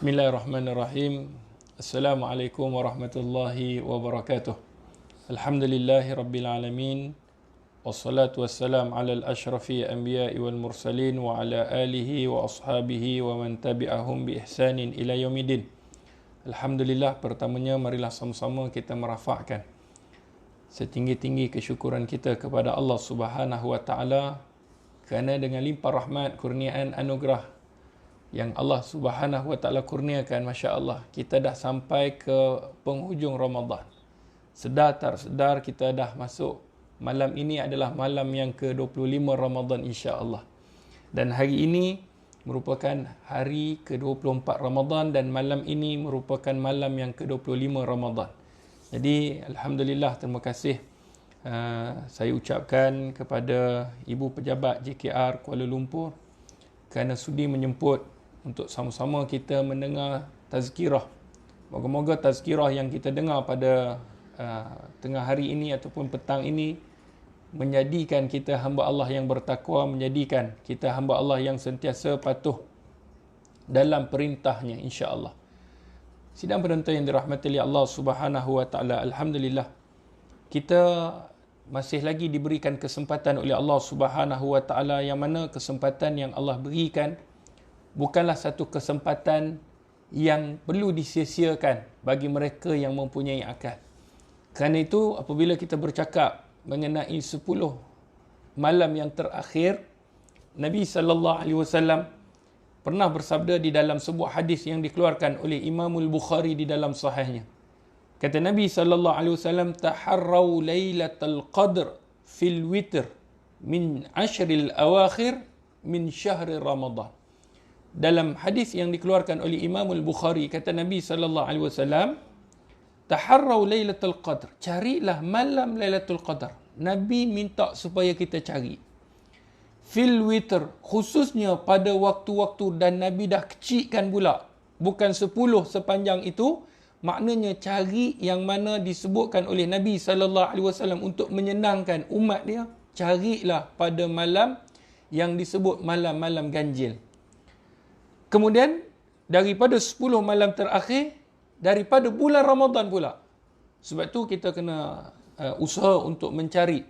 Bismillahirrahmanirrahim. Assalamualaikum warahmatullahi wabarakatuh. Alhamdulillahi rabbil alamin. Wassalatu wassalam ala al-ashrafi anbiya'i wal mursalin wa ala alihi wa ashabihi wa man tabi'ahum bi ihsanin ila yaumidin. Alhamdulillah, pertamanya marilah sama-sama kita merafakkan setinggi-tinggi kesyukuran kita kepada Allah Subhanahu wa taala kerana dengan limpah rahmat, kurniaan, anugerah yang Allah Subhanahu wa taala kurniakan, masya-Allah, kita dah sampai ke penghujung Ramadan. Sedar tak sedar kita dah masuk, malam ini adalah malam yang ke-25 Ramadan, insya-Allah. Dan hari ini merupakan hari ke-24 Ramadan dan malam ini merupakan malam yang ke-25 Ramadan. Jadi alhamdulillah, terima kasih saya ucapkan kepada Ibu Pejabat JKR Kuala Lumpur kerana sudi menyemput untuk sama-sama kita mendengar tazkirah. Moga-moga tazkirah yang kita dengar pada tengah hari ini ataupun petang ini menjadikan kita hamba Allah yang bertakwa, menjadikan kita hamba Allah yang sentiasa patuh dalam perintahnya, insya-Allah. Sidang penonton yang dirahmati oleh Allah Subhanahu wa taala, alhamdulillah kita masih lagi diberikan kesempatan oleh Allah Subhanahu wa taala, yang mana kesempatan yang Allah berikan bukanlah satu kesempatan yang perlu disia-siakan bagi mereka yang mempunyai akal. Kerana itu, apabila kita bercakap mengenai 10 malam yang terakhir, Nabi SAW pernah bersabda di dalam sebuah hadis yang dikeluarkan oleh Imamul Bukhari di dalam sahihnya. Kata Nabi SAW, "Taharraw laylatal qadr fil witr min ashril awakhir min syahri Ramadan." Dalam hadis yang dikeluarkan oleh Imamul Bukhari, kata Nabi SAW, "Taharraw laylatul qadr." Carilah malam Lailatul Qadar. Nabi minta supaya kita cari. Fil witr, khususnya pada waktu-waktu, dan Nabi dah kecikkan pula. Bukan 10 sepanjang itu, maknanya cari yang mana disebutkan oleh Nabi SAW untuk menyenangkan umat dia. Carilah pada malam yang disebut malam-malam ganjil. Kemudian daripada 10 malam terakhir, daripada bulan Ramadan pula. Sebab tu kita kena usaha untuk mencari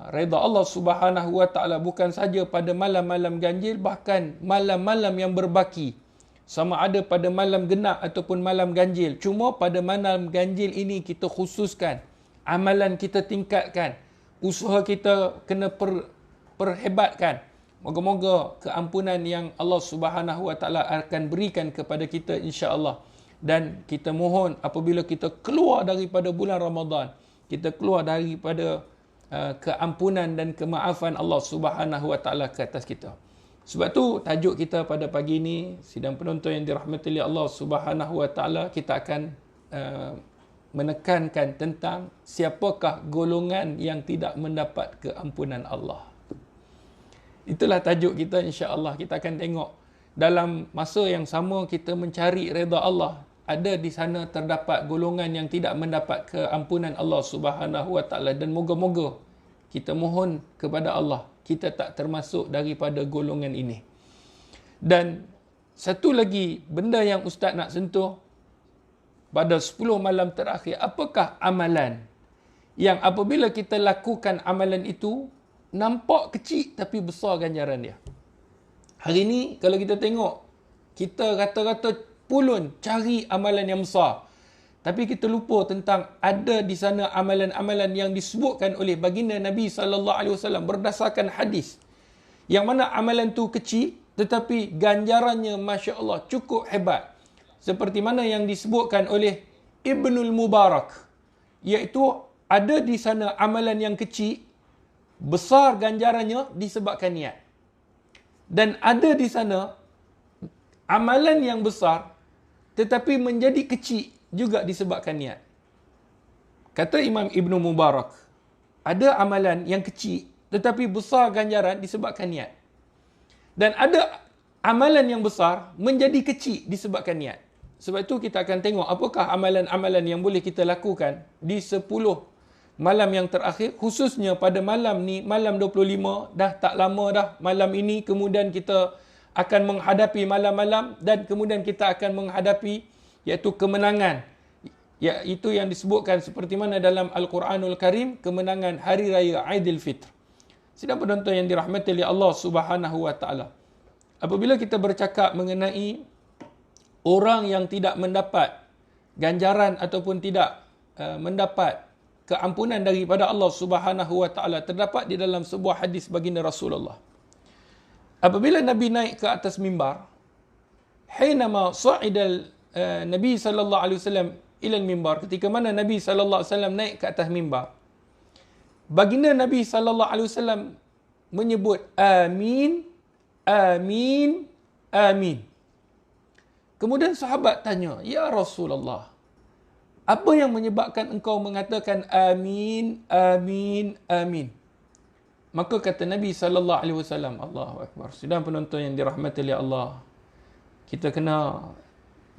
redha Allah Subhanahu wa taala, bukan saja pada malam-malam ganjil, bahkan malam-malam yang berbaki. Sama ada pada malam genap ataupun malam ganjil. Cuma pada malam ganjil ini kita khususkan, amalan kita tingkatkan, usaha kita kena perhebatkan. Moga-moga keampunan yang Allah Subhanahu wa taala akan berikan kepada kita, insya-Allah. Dan kita mohon apabila kita keluar daripada bulan Ramadan, kita keluar daripada keampunan dan kemaafan Allah Subhanahu wa taala ke atas kita. Sebab tu tajuk kita pada pagi ini, sidang penonton yang dirahmati oleh Allah Subhanahu wa taala, kita akan menekankan tentang siapakah golongan yang tidak mendapat keampunan Allah. Itulah tajuk kita, insya-Allah. Kita akan tengok dalam masa yang sama kita mencari redha Allah, ada di sana terdapat golongan yang tidak mendapat keampunan Allah Subhanahu wa taala, dan moga-moga kita mohon kepada Allah kita tak termasuk daripada golongan ini. Dan satu lagi benda yang ustaz nak sentuh pada 10 malam terakhir, apakah amalan yang apabila kita lakukan amalan itu nampak kecil tapi besar ganjaran dia. Hari ni kalau kita tengok, kita rata-rata pulun cari amalan yang besar, tapi kita lupa tentang ada di sana amalan-amalan yang disebutkan oleh baginda Nabi SAW berdasarkan hadis, yang mana amalan tu kecil tetapi ganjarannya, masya-Allah, cukup hebat. Seperti mana yang disebutkan oleh Ibnul Mubarak, iaitu ada di sana amalan yang kecil, besar ganjarannya disebabkan niat. Dan ada di sana amalan yang besar tetapi menjadi kecil juga disebabkan niat. Kata Imam Ibn Mubarak, ada amalan yang kecil tetapi besar ganjaran disebabkan niat. Dan ada amalan yang besar menjadi kecil disebabkan niat. Sebab itu kita akan tengok apakah amalan-amalan yang boleh kita lakukan di 10 malam yang terakhir, khususnya pada malam ni, malam 25, dah tak lama dah malam ini, kemudian kita akan menghadapi malam-malam dan kemudian kita akan menghadapi iaitu kemenangan. Iaitu yang disebutkan seperti mana dalam Al-Quranul Karim, kemenangan Hari Raya Aidilfitr. Sidang penonton yang dirahmati oleh Allah Subhanahu wa taala. Apabila kita bercakap mengenai orang yang tidak mendapat ganjaran ataupun tidak mendapat keampunan daripada Allah Subhanahu wa taala, terdapat di dalam sebuah hadis baginda Rasulullah. Apabila Nabi naik ke atas mimbar, hinama sa'idal Nabi sallallahu alaihi wasallam ila al-mimbar, ketika mana Nabi sallallahu alaihi wasallam naik ke atas mimbar, baginda Nabi sallallahu alaihi wasallam menyebut amin, amin, amin. Kemudian sahabat tanya, "Ya Rasulullah, apa yang menyebabkan engkau mengatakan amin, amin, amin?" Maka kata Nabi sallallahu alaihi wasallam, Allahu akbar. Sidang penonton yang dirahmati oleh Allah, kita kena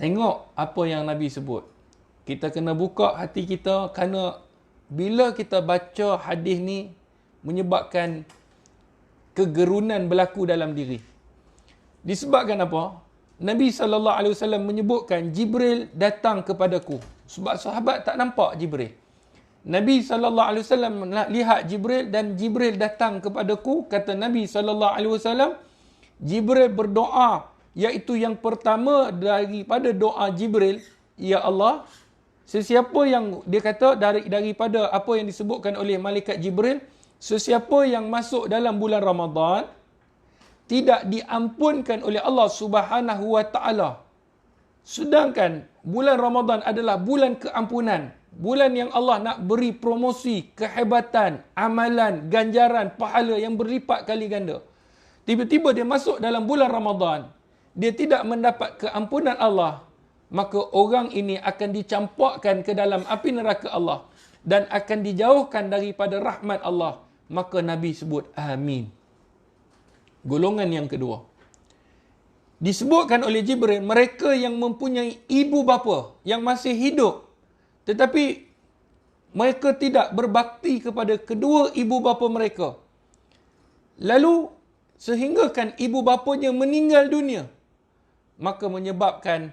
tengok apa yang Nabi sebut. Kita kena buka hati kita, kerana bila kita baca hadis ni menyebabkan kegerunan berlaku dalam diri. Disebabkan apa? Nabi sallallahu alaihi wasallam menyebutkan Jibril datang kepadaku. Sebab sahabat tak nampak Jibril. Nabi sallallahu alaihi wasallam lihat Jibril dan Jibril datang kepadaku. Kata Nabi sallallahu alaihi wasallam, Jibril berdoa, iaitu yang pertama daripada doa Jibril, ya Allah, sesiapa yang dia kata daripada apa yang disebutkan oleh malaikat Jibril, sesiapa yang masuk dalam bulan Ramadan tidak diampunkan oleh Allah Subhanahu wa taala. Sedangkan bulan Ramadan adalah bulan keampunan. Bulan yang Allah nak beri promosi, kehebatan, amalan, ganjaran, pahala yang berlipat kali ganda. Tiba-tiba dia masuk dalam bulan Ramadan, dia tidak mendapat keampunan Allah, maka orang ini akan dicampakkan ke dalam api neraka Allah dan akan dijauhkan daripada rahmat Allah. Maka Nabi sebut amin. Golongan yang kedua, disebutkan oleh Jibril, mereka yang mempunyai ibu bapa yang masih hidup, tetapi mereka tidak berbakti kepada kedua ibu bapa mereka. Lalu sehinggakan ibu bapanya meninggal dunia, maka menyebabkan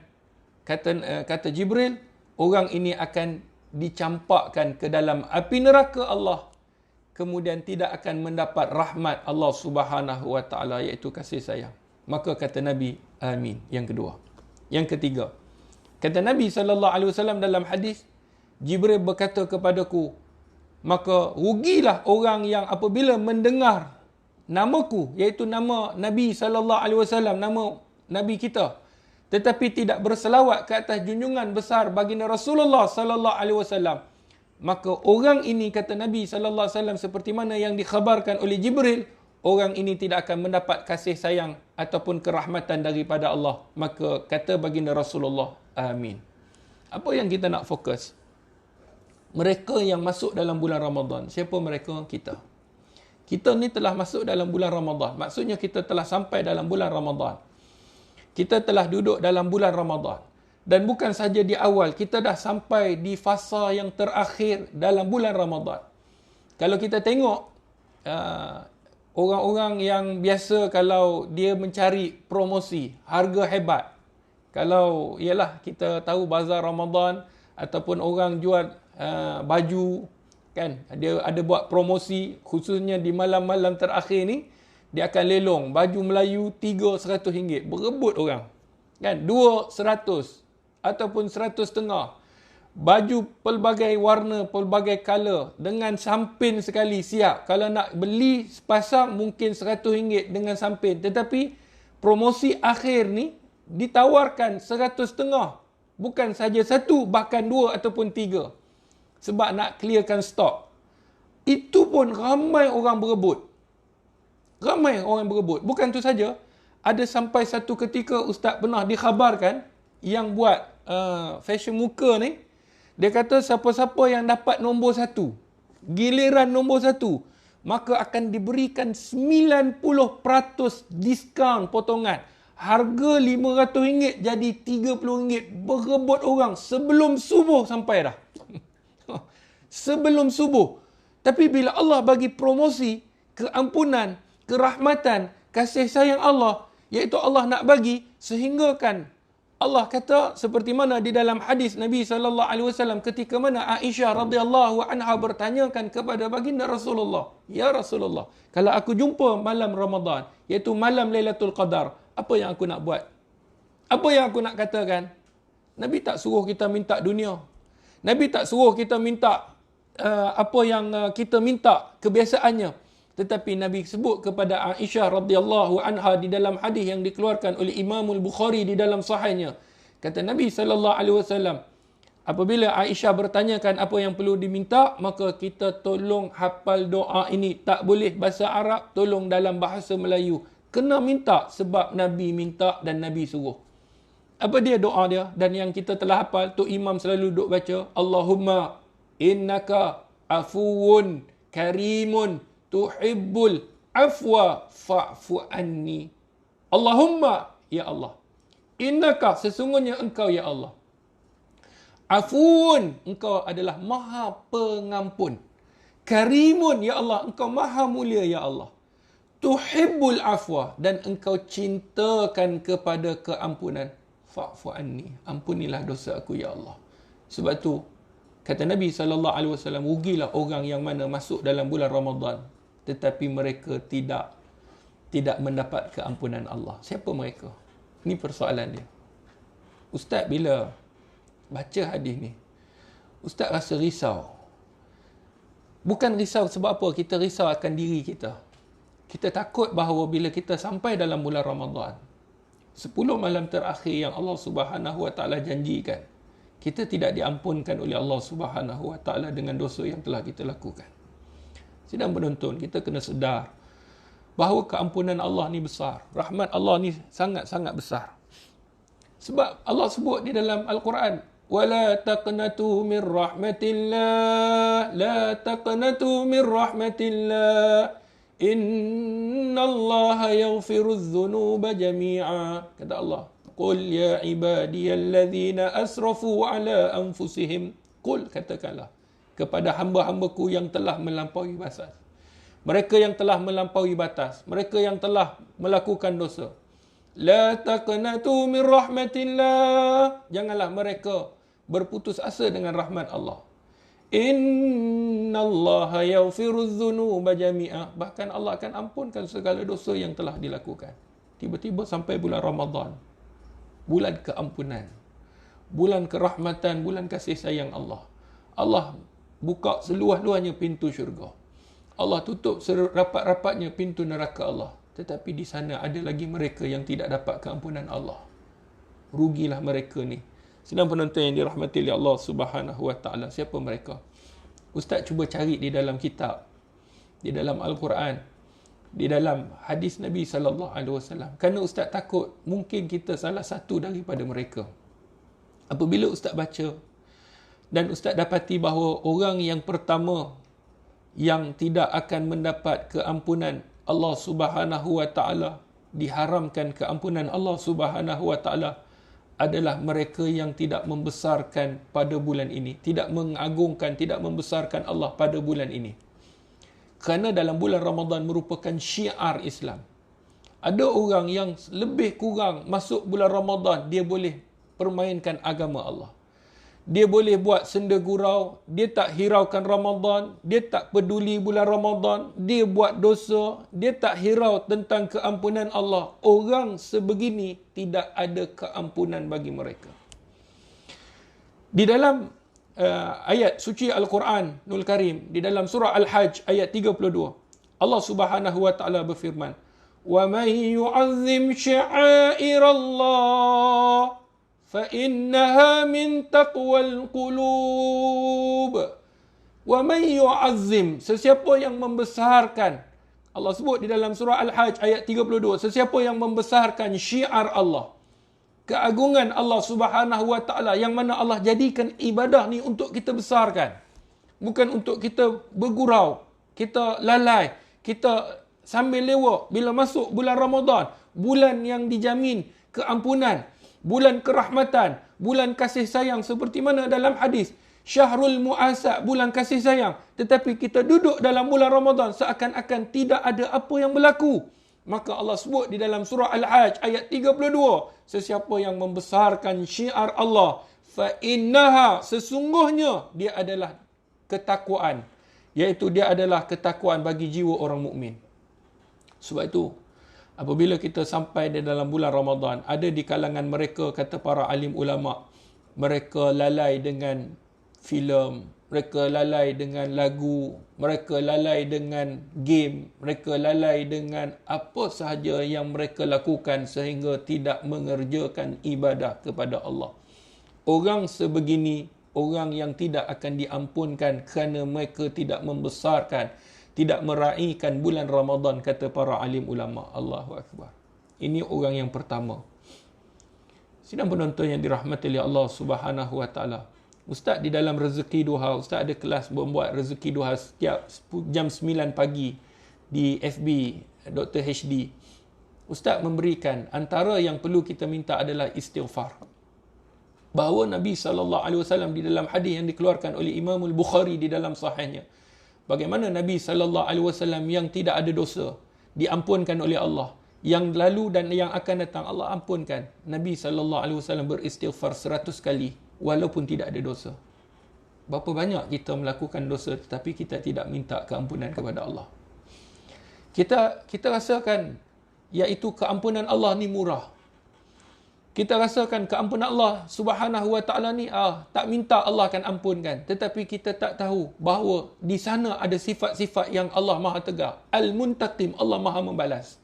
kata Jibril, orang ini akan dicampakkan ke dalam api neraka Allah, kemudian tidak akan mendapat rahmat Allah Subhanahu wa taala, iaitu kasih sayang. Maka kata Nabi, amin. Yang kedua. Yang ketiga, kata Nabi sallallahu alaihi wasallam dalam hadis, Jibril berkata kepadaku, maka rugilah orang yang apabila mendengar namaku, iaitu nama Nabi sallallahu alaihi wasallam, nama Nabi kita, tetapi tidak berselawat ke atas junjungan besar baginda Rasulullah sallallahu alaihi wasallam. Maka orang ini, kata Nabi sallallahu alaihi wasallam, seperti mana yang dikhabarkan oleh Jibril, orang ini tidak akan mendapat kasih sayang ataupun kerahmatan daripada Allah. Maka kata baginda Rasulullah, amin. Apa yang kita nak fokus? Mereka yang masuk dalam bulan Ramadan. Siapa mereka? Kita. Kita ni telah masuk dalam bulan Ramadan. Maksudnya kita telah sampai dalam bulan Ramadan. Kita telah duduk dalam bulan Ramadan. Dan bukan saja di awal, kita dah sampai di fasa yang terakhir dalam bulan Ramadan. Kalau kita tengok, orang-orang yang biasa kalau dia mencari promosi, harga hebat. Kalau, ialah kita tahu bazar Ramadan, ataupun orang jual baju, kan, dia ada buat promosi, khususnya di malam-malam terakhir ni, dia akan lelong baju Melayu RM300, berebut orang, kan, 200 ataupun 100.5, baju pelbagai warna, pelbagai color, dengan sampin sekali siap. Kalau nak beli sepasang mungkin RM100 dengan sampin, tetapi promosi akhir ni ditawarkan 100.5, bukan saja satu, bahkan 2 ataupun 3, sebab nak clearkan stok. Itu pun ramai orang berebut. Ramai orang berebut. Bukan tu saja, ada sampai satu ketika Ustaz pernah dikhabarkan, yang buat fashion muka ni, dia kata siapa-siapa yang dapat nombor 1, giliran nombor 1, maka akan diberikan 90% diskaun potongan. Harga RM500 jadi RM30. Berebut orang sebelum subuh sampai dah. Sebelum subuh. Tapi bila Allah bagi promosi, keampunan, kerahmatan, kasih sayang Allah, Iaitu Allah nak bagi sehingga kan Allah kata seperti mana di dalam hadis Nabi SAW ketika mana Aisyah radhiyallahu anha bertanyakan kepada baginda Rasulullah, "Ya Rasulullah, kalau aku jumpa malam Ramadan, iaitu malam Lailatul Qadar, apa yang aku nak buat? Apa yang aku nak katakan?" Nabi tak suruh kita minta dunia. Nabi tak suruh kita minta apa yang kita minta kebiasaannya. Tetapi Nabi sebut kepada Aisyah radhiyallahu anha di dalam hadis yang dikeluarkan oleh Imam Al-Bukhari di dalam sahihnya. Kata Nabi SAW, apabila Aisyah bertanyakan apa yang perlu diminta, maka kita tolong hafal doa ini. Tak boleh bahasa Arab, tolong dalam bahasa Melayu. Kena minta sebab Nabi minta dan Nabi suruh. Apa dia doa dia? Dan yang kita telah hafal, tu imam selalu duk baca, Allahumma innaka afuwun karimun tuhibbul afwa fa'fu anni. Allahumma, ya Allah. Innaka, sesungguhnya engkau, ya Allah. Afuun, engkau adalah maha pengampun. Karimun, ya Allah, engkau maha mulia, ya Allah. Tuhibbul afwa, dan engkau cintakan kepada keampunan. Fa'fu anni, ampunilah dosa aku, ya Allah. Sebab tu, kata Nabi SAW, rugilah orang yang mana masuk dalam bulan Ramadan, tetapi mereka tidak mendapat keampunan Allah. Siapa mereka? Ini persoalan dia. Ustaz bila baca hadis ni, Ustaz rasa risau. Bukan risau sebab apa? Kita risau akan diri kita. Kita takut bahawa bila kita sampai dalam bulan Ramadan, 10 malam terakhir yang Allah Subhanahu Wa Taala janjikan, kita tidak diampunkan oleh Allah Subhanahu Wa Taala dengan dosa yang telah kita lakukan. Sidang penonton, kita kena sedar bahawa keampunan Allah ni besar. Rahmat Allah ni sangat-sangat besar. Sebab Allah sebut di dalam Al-Quran, وَلَا تَقْنَتُوا مِنْ رَحْمَةِ اللَّهِ لَا تَقْنَتُوا مِنْ رَحْمَةِ اللَّهِ إِنَّ اللَّهَ يَغْفِرُ الذُّنُوبَ جَمِيعًا. Kata Allah, قُلْ يَا عِبَادِيَ الَّذِينَ أَسْرَفُوا عَلَىٰ أَنفُسِهِمْ. Qul, katakanlah kepada hamba-hambaku yang telah melampaui batas. Mereka yang telah melampaui batas. Mereka yang telah melakukan dosa. La taqnatu min rahmatillah. Janganlah mereka berputus asa dengan rahmat Allah. Innallaha yaghfirudz dzunuba jami'a. Bahkan Allah akan ampunkan segala dosa yang telah dilakukan. Tiba-tiba sampai bulan Ramadan. Bulan keampunan. Bulan kerahmatan, bulan kasih sayang Allah. Allah buka seluas-luasnya pintu syurga. Allah tutup serapat-rapatnya pintu neraka Allah. Tetapi di sana ada lagi mereka yang tidak dapat keampunan Allah. Rugilah mereka ni. Sedang penonton yang dirahmati oleh Allah Subhanahu Wa Taala. Siapa mereka? Ustaz cuba cari di dalam kitab, di dalam Al-Quran, di dalam hadis Nabi SAW. Kerana Ustaz takut mungkin kita salah satu daripada mereka. Apabila Ustaz baca dan Ustaz dapati bahawa orang yang pertama yang tidak akan mendapat keampunan Allah Subhanahu Wa Taala, diharamkan keampunan Allah Subhanahu Wa Taala, adalah mereka yang tidak membesarkan pada bulan ini, tidak mengagungkan, tidak membesarkan Allah pada bulan ini. Kerana dalam bulan Ramadan merupakan syiar Islam. Ada orang yang lebih kurang masuk bulan Ramadan, dia boleh permainkan agama Allah. Dia boleh buat senda gurau, dia tak hiraukan Ramadan, dia tak peduli bulan Ramadan, dia buat dosa, dia tak hirau tentang keampunan Allah. Orang sebegini tidak ada keampunan bagi mereka. Di dalam ayat suci Al-Quran Nul Karim, di dalam surah Al-Hajj ayat 32, Allah Subhanahu Wa Taala berfirman, وَمَنْ يُعَظِّمْ شَعَائِرَ اللَّهِ فَإِنَّهَا مِنْ تَقْوَى الْقُلُوبِ. وَمَنْ يُعَظِّمْ, sesiapa yang membesarkan, Allah sebut di dalam surah Al-Hajj ayat 32, sesiapa yang membesarkan syiar Allah, keagungan Allah Subhanahu Wa Taala, yang mana Allah jadikan ibadah ni untuk kita besarkan, bukan untuk kita bergurau, kita lalai, kita sambil lewat. Bila masuk bulan Ramadan, bulan yang dijamin keampunan, bulan kerahmatan, bulan kasih sayang, seperti mana dalam hadis, Syahrul Mu'asa, bulan kasih sayang. Tetapi kita duduk dalam bulan Ramadan seakan-akan tidak ada apa yang berlaku. Maka Allah sebut di dalam surah Al-Hajj ayat 32, sesiapa yang membesarkan syiar Allah, fa innaha, sesungguhnya dia adalah ketakwaan, iaitu dia adalah ketakwaan bagi jiwa orang mukmin. Sebab itu apabila kita sampai di dalam bulan Ramadan, ada di kalangan mereka, kata para alim ulama, mereka lalai dengan filem, mereka lalai dengan lagu, mereka lalai dengan game, mereka lalai dengan apa sahaja yang mereka lakukan sehingga tidak mengerjakan ibadah kepada Allah. Orang sebegini, orang yang tidak akan diampunkan kerana mereka tidak membesarkan, tidak meraihkan bulan Ramadan, kata para alim ulama. Allahu Akbar. Ini orang yang pertama. Sidang penonton yang dirahmati oleh Allah Subhanahu Wa Taala. Ustaz di dalam rezeki duha, Ustaz ada kelas membuat rezeki duha setiap jam 9 pagi di FB Dr. HD. Ustaz memberikan, antara yang perlu kita minta adalah istighfar. Bahawa Nabi SAW di dalam hadis yang dikeluarkan oleh Imam Al-Bukhari di dalam sahihnya, bagaimana Nabi SAW yang tidak ada dosa diampunkan oleh Allah, yang lalu dan yang akan datang Allah ampunkan. Nabi SAW beristighfar 100 kali walaupun tidak ada dosa. Berapa banyak kita melakukan dosa tetapi kita tidak minta keampunan kepada Allah. Kita rasakan iaitu keampunan Allah ni murah. Kita rasakan keampunan Allah Subhanahu Wa Taala ni tak minta Allah akan ampunkan, tetapi kita tak tahu bahawa di sana ada sifat-sifat yang Allah Maha Tegar. Al-Muntaqim, Allah Maha membalas.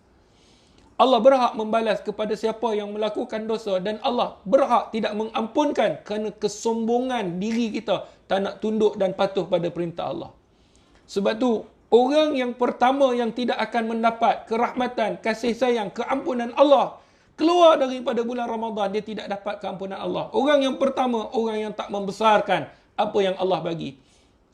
Allah berhak membalas kepada siapa yang melakukan dosa, dan Allah berhak tidak mengampunkan kerana kesombongan diri kita tak nak tunduk dan patuh pada perintah Allah. Sebab tu orang yang pertama yang tidak akan mendapat kerahmatan, kasih sayang, keampunan Allah keluar daripada bulan Ramadan, dia tidak dapat keampunan Allah. Orang yang pertama, orang yang tak membesarkan apa yang Allah bagi.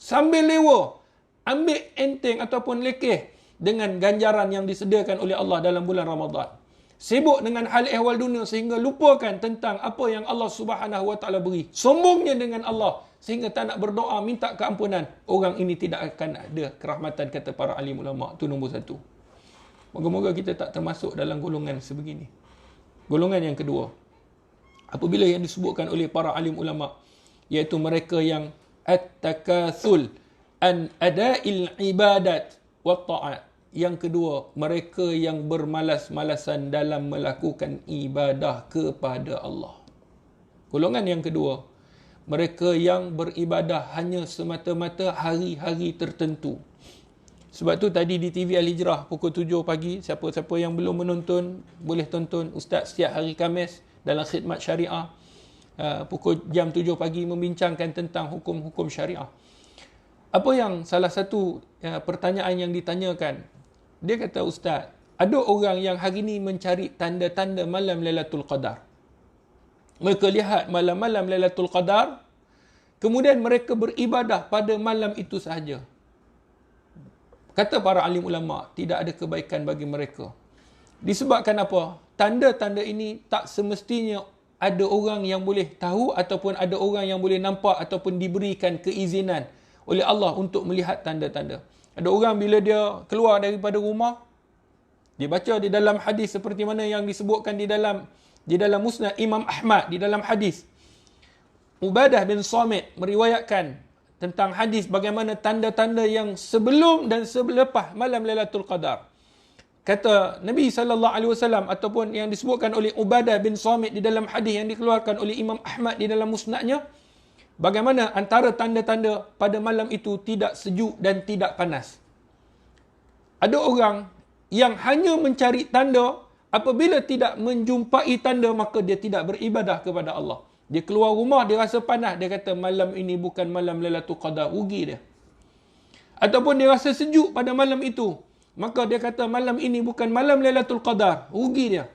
Sambil lewa, ambil enteng ataupun lekeh dengan ganjaran yang disediakan oleh Allah dalam bulan Ramadan. Sibuk dengan hal ehwal dunia sehingga lupakan tentang apa yang Allah Subhanahu Wa Taala beri. Sombongnya dengan Allah sehingga tak nak berdoa minta keampunan. Orang ini tidak akan ada kerahmatan, kata para alim ulama. Itu nombor satu. Moga-moga kita tak termasuk dalam golongan sebegini. Golongan yang kedua, apabila yang disebutkan oleh para alim ulama, iaitu mereka yang at-takathul an ada'il ibadat wa ta'at. Yang kedua, mereka yang bermalas-malasan dalam melakukan ibadah kepada Allah. Golongan yang kedua, mereka yang beribadah hanya semata-mata hari-hari tertentu. Sebab tu tadi di TV Al-Hijrah pukul 7 pagi, siapa-siapa yang belum menonton, boleh tonton Ustaz setiap hari Khamis dalam khidmat syariah. Pukul jam 7 pagi membincangkan tentang hukum-hukum syariah. Apa yang salah satu pertanyaan yang ditanyakan, dia kata, Ustaz, ada orang yang hari ini mencari tanda-tanda malam Lailatul Qadar. Mereka lihat malam-malam Lailatul Qadar, kemudian mereka beribadah pada malam itu sahaja. Kata para alim ulama, tidak ada kebaikan bagi mereka. Disebabkan apa? Tanda-tanda ini tak semestinya ada orang yang boleh tahu ataupun ada orang yang boleh nampak ataupun diberikan keizinan oleh Allah untuk melihat tanda-tanda. Ada orang bila dia keluar daripada rumah, dia baca di dalam hadis seperti mana yang disebutkan di dalam Musnad Imam Ahmad, di dalam hadis Ubadah bin Samit meriwayatkan tentang hadis bagaimana tanda-tanda yang sebelum dan selepas malam Lailatul Qadar. Kata Nabi SAW ataupun yang disebutkan oleh Ubadah bin Samit di dalam hadis yang dikeluarkan oleh Imam Ahmad di dalam musnadnya, bagaimana antara tanda-tanda pada malam itu tidak sejuk dan tidak panas. Ada orang yang hanya mencari tanda, apabila tidak menjumpai tanda maka dia tidak beribadah kepada Allah. Dia keluar rumah, dia rasa panas, dia kata malam ini bukan malam Lailatul Qadar, rugi dia. Ataupun dia rasa sejuk pada malam itu, maka dia kata malam ini bukan malam Lailatul Qadar, rugi dia.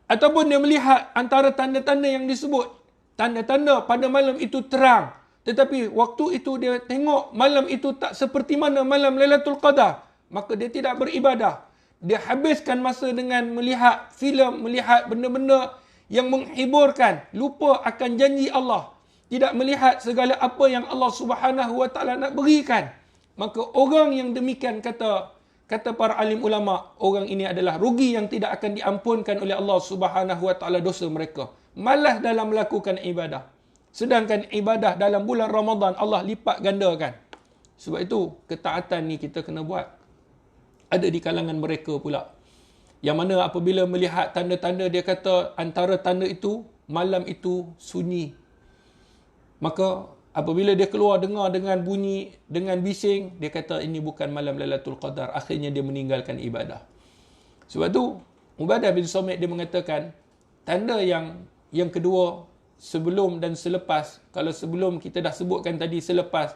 Ataupun dia melihat antara tanda-tanda yang disebut, tanda-tanda pada malam itu terang, tetapi waktu itu dia tengok malam itu tak seperti mana malam Lailatul Qadar, maka dia tidak beribadah. Dia habiskan masa dengan melihat filem, melihat benda-benda yang menghiburkan, lupa akan janji Allah, tidak melihat segala apa yang Allah Subhanahu Wa Taala nak berikan. Maka orang yang demikian kata kata para alim ulama, orang ini adalah rugi yang tidak akan diampunkan oleh Allah Subhanahu wa taala dosa mereka. Malas dalam melakukan ibadah. Sedangkan ibadah dalam bulan Ramadan Allah lipat gandakan. Sebab itu ketaatan ni kita kena buat. Ada di kalangan mereka pula, yang mana apabila melihat tanda-tanda, dia kata antara tanda itu, malam itu sunyi. Maka apabila dia keluar dengar dengan bunyi, dengan bising, dia kata ini bukan malam Lailatul Qadar. Akhirnya dia meninggalkan ibadah. Sebab tu Ubadah bin Samit dia mengatakan, tanda yang kedua, sebelum dan selepas. Kalau sebelum kita dah sebutkan tadi, selepas,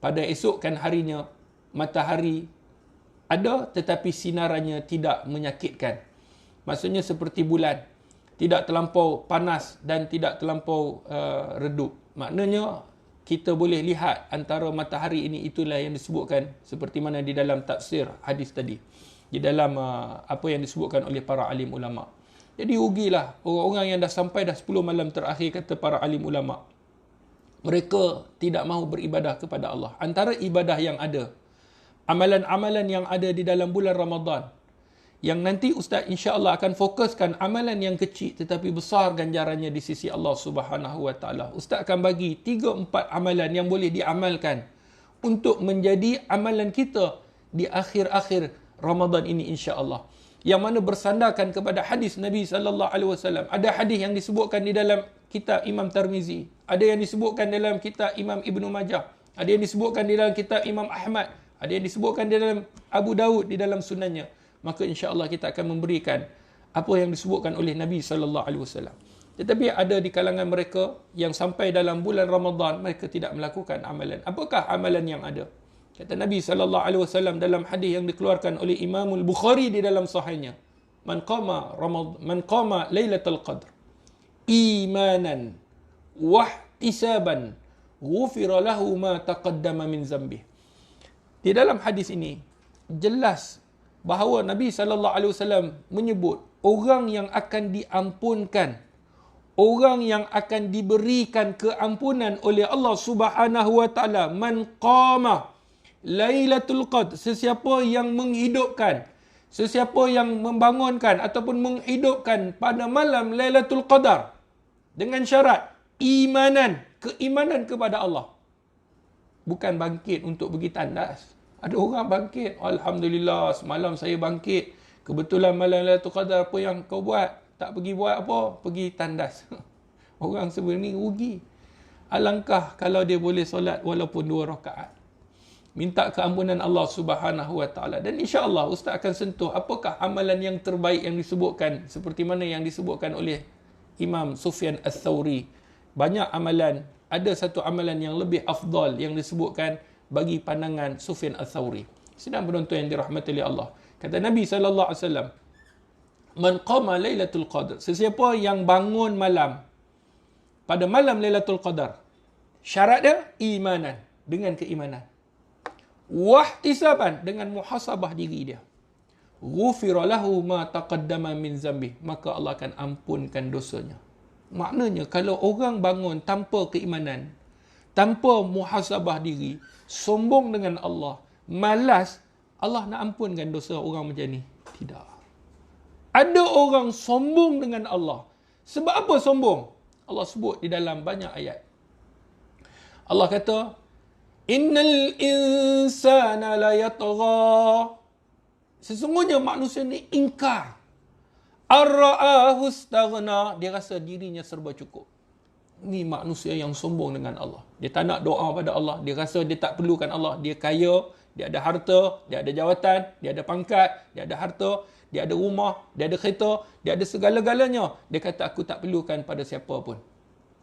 pada esokkan harinya matahari ada tetapi sinarannya tidak menyakitkan. Maksudnya seperti bulan, tidak terlampau panas dan tidak terlampau redup. Maknanya kita boleh lihat antara matahari ini, itulah yang disebutkan seperti mana di dalam tafsir hadis tadi, di dalam apa yang disebutkan oleh para alim ulama. Jadi rugilah orang-orang yang dah sampai dah 10 malam terakhir, kata para alim ulama. Mereka tidak mahu beribadah kepada Allah. Antara ibadah yang ada, amalan-amalan yang ada di dalam bulan Ramadan, yang nanti Ustaz insya-Allah akan fokuskan amalan yang kecil tetapi besar ganjarannya di sisi Allah Subhanahu wa taala. Ustaz akan bagi 3-4 amalan yang boleh diamalkan untuk menjadi amalan kita di akhir-akhir Ramadan ini insya-Allah. Yang mana bersandarkan kepada hadis Nabi sallallahu alaihi wasallam. Ada hadis yang disebutkan di dalam kitab Imam Tirmizi, ada yang disebutkan dalam kitab Imam Ibnu Majah, ada yang disebutkan di dalam kitab Imam Ahmad, ada yang disebutkan di dalam Abu Daud di dalam sunannya. Maka insya-Allah kita akan memberikan apa yang disebutkan oleh Nabi sallallahu alaihi wasallam. Tetapi ada di kalangan mereka yang sampai dalam bulan Ramadan mereka tidak melakukan amalan. Apakah amalan yang ada? Kata Nabi sallallahu alaihi wasallam dalam hadis yang dikeluarkan oleh Imam Al-Bukhari di dalam sahihnya, man qama Lailatul Qadr imanan wa ihtisaban ghufira lahu ma taqaddama min zambi. Di dalam hadis ini jelas bahawa Nabi sallallahu alaihi wasallam menyebut orang yang akan diampunkan, orang yang akan diberikan keampunan oleh Allah Subhanahu wa taala, man qama Lailatul Qadr, sesiapa yang menghidupkan, sesiapa yang membangunkan ataupun menghidupkan pada malam Lailatul Qadar dengan syarat imanan, keimanan kepada Allah. Bukan bangkit untuk pergi tandas. Ada orang bangkit, alhamdulillah semalam saya bangkit, kebetulan malam Lailatul Qadar, apa yang kau buat? Tak pergi buat apa? Pergi tandas. Orang sebenarnya rugi. Alangkah kalau dia boleh solat walaupun 2 rakaat. Minta keampunan Allah Subhanahu wa taala. Dan insya-Allah Ustaz akan sentuh apakah amalan yang terbaik yang disebutkan, seperti mana yang disebutkan oleh Imam Sufyan Ats-Tsauri. Banyak amalan, ada satu amalan yang lebih afdal yang disebutkan bagi pandangan Sufyan Ats-Tsauri. Sedang penonton yang dirahmati oleh Allah. Kata Nabi sallallahu alaihi wasallam, man qama Lailatul Qadar, sesiapa yang bangun malam pada malam Lailatul Qadar, syarat dia imanan, dengan keimanan, wahtisaban, dengan muhasabah diri dia, ghufira lahu ma taqaddama min zambi, maka Allah akan ampunkan dosanya. Maknanya kalau orang bangun tanpa keimanan, tanpa muhasabah diri, sombong dengan Allah, malas, Allah nak ampunkan dosa orang macam ni? Tidak. Ada orang sombong dengan Allah. Sebab apa sombong? Allah sebut di dalam banyak ayat. Allah kata, innal insana la yatgha, sesungguhnya manusia ni ingkar, ar-ra'ahu istaghna, dia rasa dirinya serba cukup. Ni manusia yang sombong dengan Allah. Dia tak nak doa pada Allah, dia rasa dia tak perlukan Allah. Dia kaya, dia ada harta, dia ada jawatan, dia ada pangkat, dia ada harta, dia ada rumah, dia ada kereta, dia ada segala-galanya. Dia kata aku tak perlukan pada siapa pun.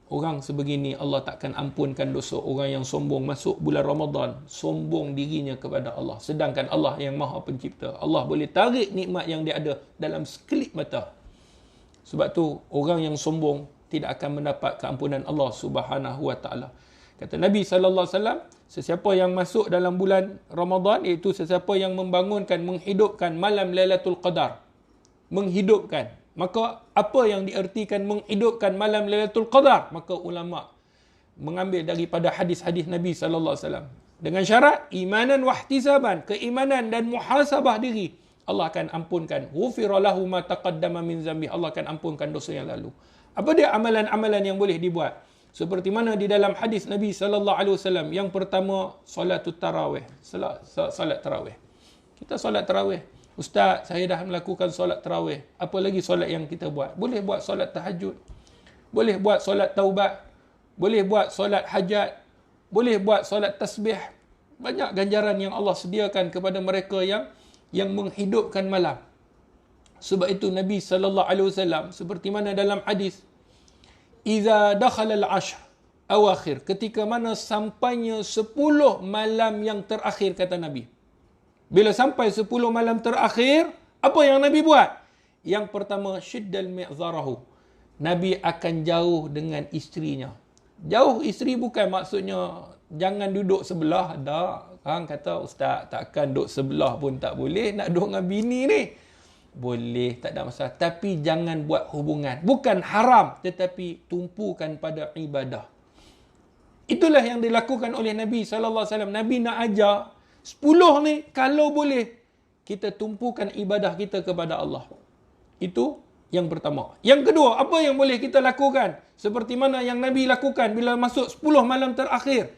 Orang sebegini Allah takkan ampunkan dosa. Orang yang sombong masuk bulan Ramadan, sombong dirinya kepada Allah. Sedangkan Allah yang Maha Pencipta, Allah boleh tarik nikmat yang dia ada dalam sekelip mata. Sebab tu orang yang sombong tidak akan mendapat keampunan Allah Subhanahu wa taala. Kata Nabi sallallahu alaihi wasallam, sesiapa yang masuk dalam bulan Ramadan, iaitu sesiapa yang membangunkan, menghidupkan malam Lailatul Qadar, menghidupkan. Maka apa yang diertikan menghidupkan malam Lailatul Qadar? Maka ulama mengambil daripada hadis-hadis Nabi sallallahu alaihi wasallam. Dengan syarat imanan wahtisaban, keimanan dan muhasabah diri. Allah akan ampunkan. Ghufira lahu ma taqaddama min zambi. Allah akan ampunkan dosa yang lalu. Apa dia amalan-amalan yang boleh dibuat? Seperti mana di dalam hadis Nabi sallallahu alaihi wasallam, yang pertama solatut tarawih, solat tarawih. Kita solat tarawih. Ustaz, saya dah melakukan solat tarawih. Apa lagi solat yang kita buat? Boleh buat solat tahajud. Boleh buat solat taubat. Boleh buat solat hajat. Boleh buat solat tasbih. Banyak ganjaran yang Allah sediakan kepada mereka yang menghidupkan malam. Sebab itu Nabi sallallahu alaihi wasallam seperti mana dalam hadis, "Iza dakhala al-ashr awakhir," ketika mana sampainya 10 malam yang terakhir, kata Nabi. Bila sampai 10 malam terakhir, apa yang Nabi buat? Yang pertama, syiddal mi'zarahu. Nabi akan jauh dengan isterinya. Jauh isteri bukan maksudnya jangan duduk sebelah. Tak. Kan kata, ustaz, takkan duduk sebelah pun tak boleh. Nak duduk dengan bini ni. Boleh, tak ada masalah. Tapi jangan buat hubungan. Bukan haram, tetapi tumpukan pada ibadah. Itulah yang dilakukan oleh Nabi SAW. Nabi nak ajar 10 ni, kalau boleh, kita tumpukan ibadah kita kepada Allah. Itu yang pertama. Yang kedua, apa yang boleh kita lakukan? Seperti mana yang Nabi lakukan bila masuk 10 malam terakhir.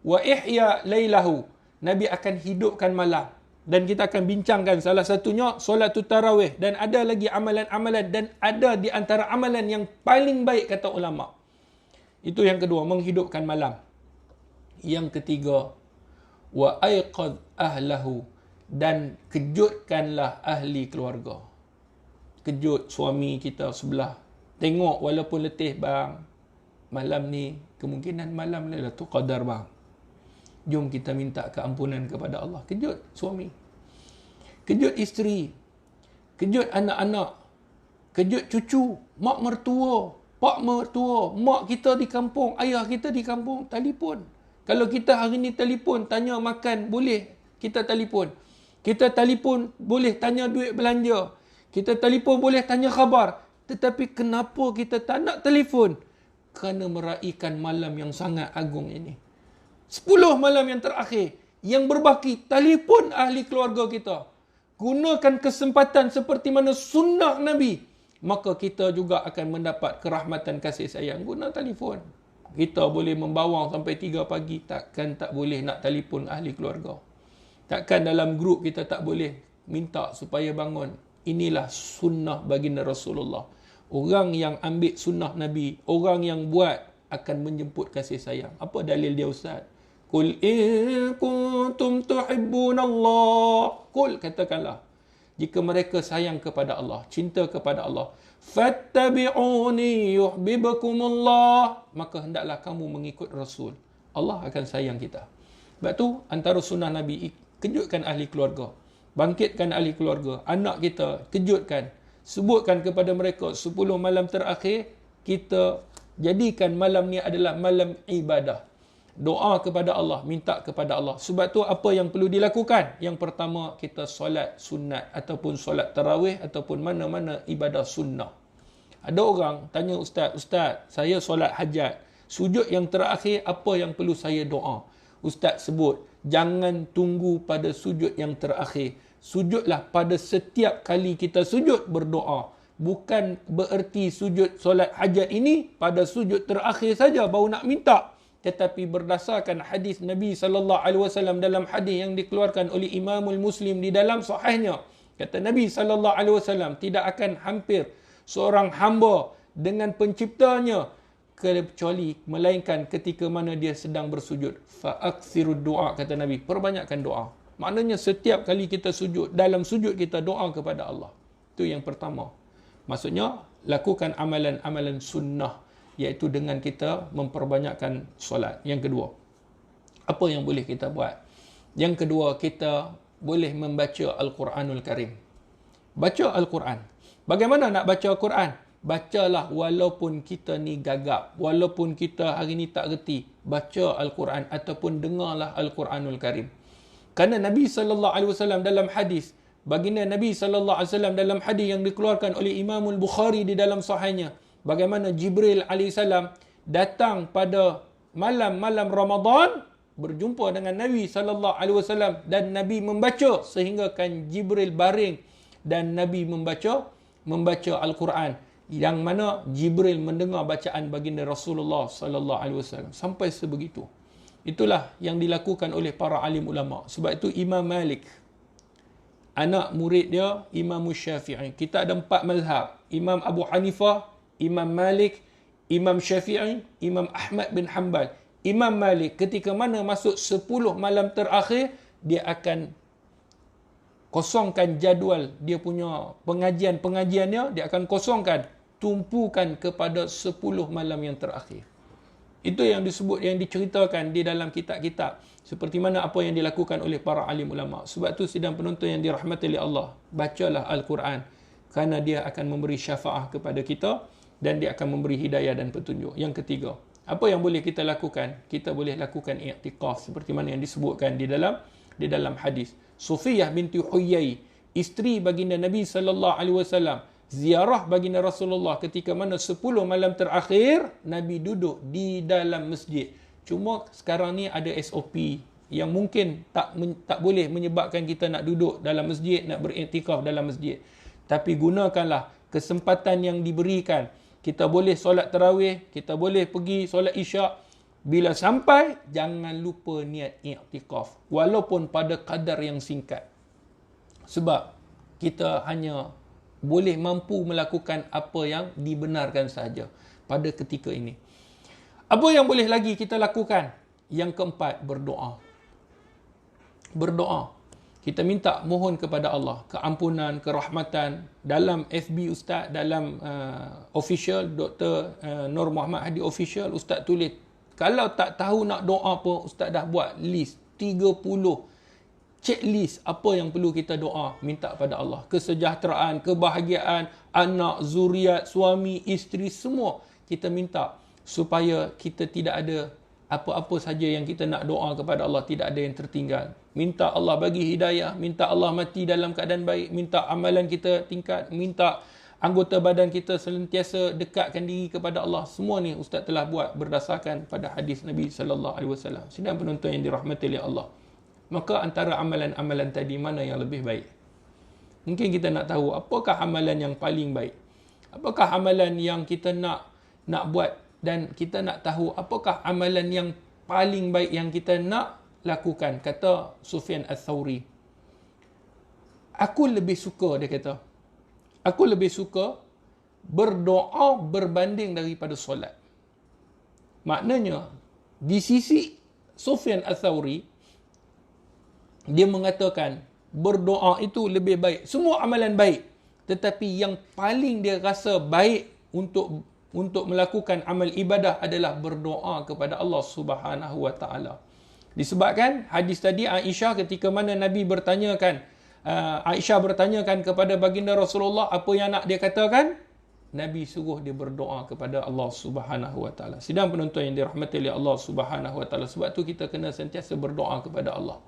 Wa ihya lailahu. Nabi akan hidupkan malam. Dan kita akan bincangkan salah satunya solatut tarawih. Dan ada lagi amalan-amalan. Dan ada di antara amalan yang paling baik kata ulama. Itu yang kedua, menghidupkan malam. Yang ketiga, wa aiqadh ahlahu. Dan kejutkanlah ahli keluarga. Kejut suami kita sebelah. Tengok walaupun letih, bang, malam ni kemungkinan malam Lailatul Qadar, bang. Jom kita minta keampunan kepada Allah. Kejut suami. Kejut isteri. Kejut anak-anak. Kejut cucu. Mak mertua. Pak mertua. Mak kita di kampung. Ayah kita di kampung. Telefon. Kalau kita hari ni telefon, tanya makan, boleh kita telefon. Kita telefon, boleh tanya duit belanja. Kita telefon boleh tanya khabar. Tetapi kenapa kita tak nak telefon? Kerana meraihkan malam yang sangat agung ini. 10 malam yang terakhir. Yang berbaki, telefon ahli keluarga kita. Gunakan kesempatan seperti mana sunnah Nabi. Maka kita juga akan mendapat kerahmatan kasih sayang. Guna telefon. Kita boleh membawang sampai 3 pagi. Takkan tak boleh nak telefon ahli keluarga. Takkan dalam grup kita tak boleh minta supaya bangun. Inilah sunnah baginda Rasulullah. Orang yang ambil sunnah Nabi, orang yang buat, akan menjemput kasih sayang. Apa dalil dia, ustaz? Qul in kuntum tuhibbunallah. Qul, katakanlah, jika mereka sayang kepada Allah, cinta kepada Allah, fattabi'uni yuhibbukumullah, maka hendaklah kamu mengikut Rasul. Allah akan sayang kita. Sebab tu antara sunnah Nabi, kejutkan ahli keluarga. Bangkitkan ahli keluarga, anak kita, kejutkan. Sebutkan kepada mereka 10 malam terakhir, kita jadikan malam ni adalah malam ibadah. Doa kepada Allah, minta kepada Allah. Sebab tu apa yang perlu dilakukan? Yang pertama, kita solat sunat ataupun solat tarawih ataupun mana-mana ibadah sunnah. Ada orang tanya ustaz, saya solat hajat. Sujud yang terakhir, apa yang perlu saya doa? Ustaz sebut, jangan tunggu pada sujud yang terakhir. Sujudlah pada setiap kali kita sujud berdoa. Bukan bererti sujud solat hajat ini pada sujud terakhir saja baru nak minta. Tetapi berdasarkan hadis Nabi SAW dalam hadis yang dikeluarkan oleh Imamul Muslim di dalam sahihnya. Kata Nabi SAW, tidak akan hampir seorang hamba dengan penciptanya kecuali melainkan ketika mana dia sedang bersujud. Fa'akthirud doa, kata Nabi, perbanyakkan doa. Maknanya setiap kali kita sujud, dalam sujud kita doa kepada Allah. Itu yang pertama. Maksudnya, lakukan amalan-amalan sunnah, iaitu dengan kita memperbanyakkan solat. Yang kedua, apa yang boleh kita buat? Yang kedua, kita boleh membaca Al-Quranul Karim. Baca Al-Quran. Bagaimana nak baca Al-Quran? Bacalah walaupun kita ni gagap, walaupun kita hari ni tak reti. Baca Al-Quran ataupun dengarlah Al-Quranul Karim. Kerana Nabi SAW dalam hadis, baginda Nabi SAW dalam hadis yang dikeluarkan oleh Imamul Bukhari di dalam sahihnya, bagaimana Jibril AS datang pada malam-malam Ramadan berjumpa dengan Nabi SAW dan Nabi membaca sehingga kan Jibril baring dan Nabi membaca Al-Quran, yang mana Jibril mendengar bacaan baginda Rasulullah SAW sampai sebegitu. Itulah yang dilakukan oleh para alim ulama. Sebab itu Imam Malik, anak murid dia Imam Syafi'i. Kita ada 4 mazhab. Imam Abu Hanifah, Imam Malik, Imam Syafi'i, Imam Ahmad bin Hanbal. Imam Malik ketika mana masuk 10 malam terakhir, dia akan kosongkan jadual dia punya pengajian-pengajiannya, dia akan kosongkan, tumpukan kepada 10 malam yang terakhir. Itu yang disebut, yang diceritakan di dalam kitab-kitab. Seperti mana apa yang dilakukan oleh para alim ulama. Sebab tu sidang penonton yang dirahmati oleh Allah, bacalah Al-Quran, kerana dia akan memberi syafaah kepada kita dan dia akan memberi hidayah dan petunjuk. Yang ketiga, apa yang boleh kita lakukan? Kita boleh lakukan i'tikaf seperti mana yang disebutkan di dalam hadis. Sufiyah binti Huyai, isteri baginda Nabi SAW, ziarah baginda Rasulullah ketika mana 10 malam terakhir, Nabi duduk di dalam masjid. Cuma sekarang ni ada SOP yang mungkin tak boleh menyebabkan kita nak duduk dalam masjid, nak beriktikaf dalam masjid. Tapi gunakanlah kesempatan yang diberikan. Kita boleh solat tarawih, kita boleh pergi solat isyak. Bila sampai, jangan lupa niat iktikaf, walaupun pada kadar yang singkat. Sebab kita hanya boleh mampu melakukan apa yang dibenarkan sahaja pada ketika ini. Apa yang boleh lagi kita lakukan? Yang keempat, berdoa. Berdoa. Kita minta mohon kepada Allah keampunan, kerahmatan. Dalam FB Ustaz, dalam official Dr. Nur Muhammad Hadi official, Ustaz tulis, kalau tak tahu nak doa apa, Ustaz dah buat list 30 checklist apa yang perlu kita doa, minta pada Allah. Kesejahteraan, kebahagiaan, anak, zuriat, suami, isteri, semua kita minta supaya kita tidak ada apa-apa saja yang kita nak doa kepada Allah, tidak ada yang tertinggal. Minta Allah bagi hidayah, minta Allah mati dalam keadaan baik, minta amalan kita tingkat, minta anggota badan kita senantiasa dekatkan diri kepada Allah. Semua ni Ustaz telah buat berdasarkan pada hadis Nabi SAW. Sidang penonton yang dirahmati oleh Allah. Maka antara amalan-amalan tadi, mana yang lebih baik? Mungkin kita nak tahu apakah amalan yang paling baik. Apakah amalan yang kita nak buat, dan kita nak tahu apakah amalan yang paling baik yang kita nak lakukan. Kata Sufyan Ats-Tsauri, aku lebih suka, dia kata, aku lebih suka berdoa berbanding daripada solat. Maknanya, di sisi Sufyan Ats-Tsauri, dia mengatakan berdoa itu lebih baik. Semua amalan baik, tetapi yang paling dia rasa baik untuk melakukan amal ibadah adalah berdoa kepada Allah Subhanahu wa taala. Disebabkan hadis tadi Aisyah, ketika mana Nabi bertanyakan, Aisyah bertanyakan kepada baginda Rasulullah apa yang nak dia katakan, Nabi suruh dia berdoa kepada Allah Subhanahu wa taala. Sidang penonton yang dirahmati oleh Allah Subhanahu wa taala, sebab tu kita kena sentiasa berdoa kepada Allah.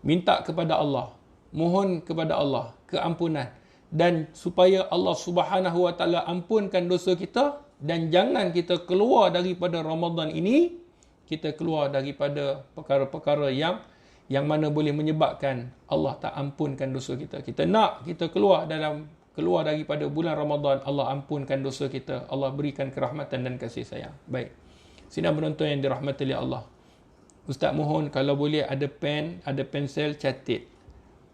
Minta kepada Allah, mohon kepada Allah keampunan, dan supaya Allah Subhanahu wa taala ampunkan dosa kita, dan jangan kita keluar daripada Ramadan ini, kita keluar daripada perkara-perkara yang mana boleh menyebabkan Allah tak ampunkan dosa kita. Kita nak kita keluar daripada bulan Ramadan, Allah ampunkan dosa kita, Allah berikan kerahmatan dan kasih sayang. Baik, sidang penonton yang dirahmati oleh Allah, Ustaz mohon kalau boleh ada pen, ada pensel, catat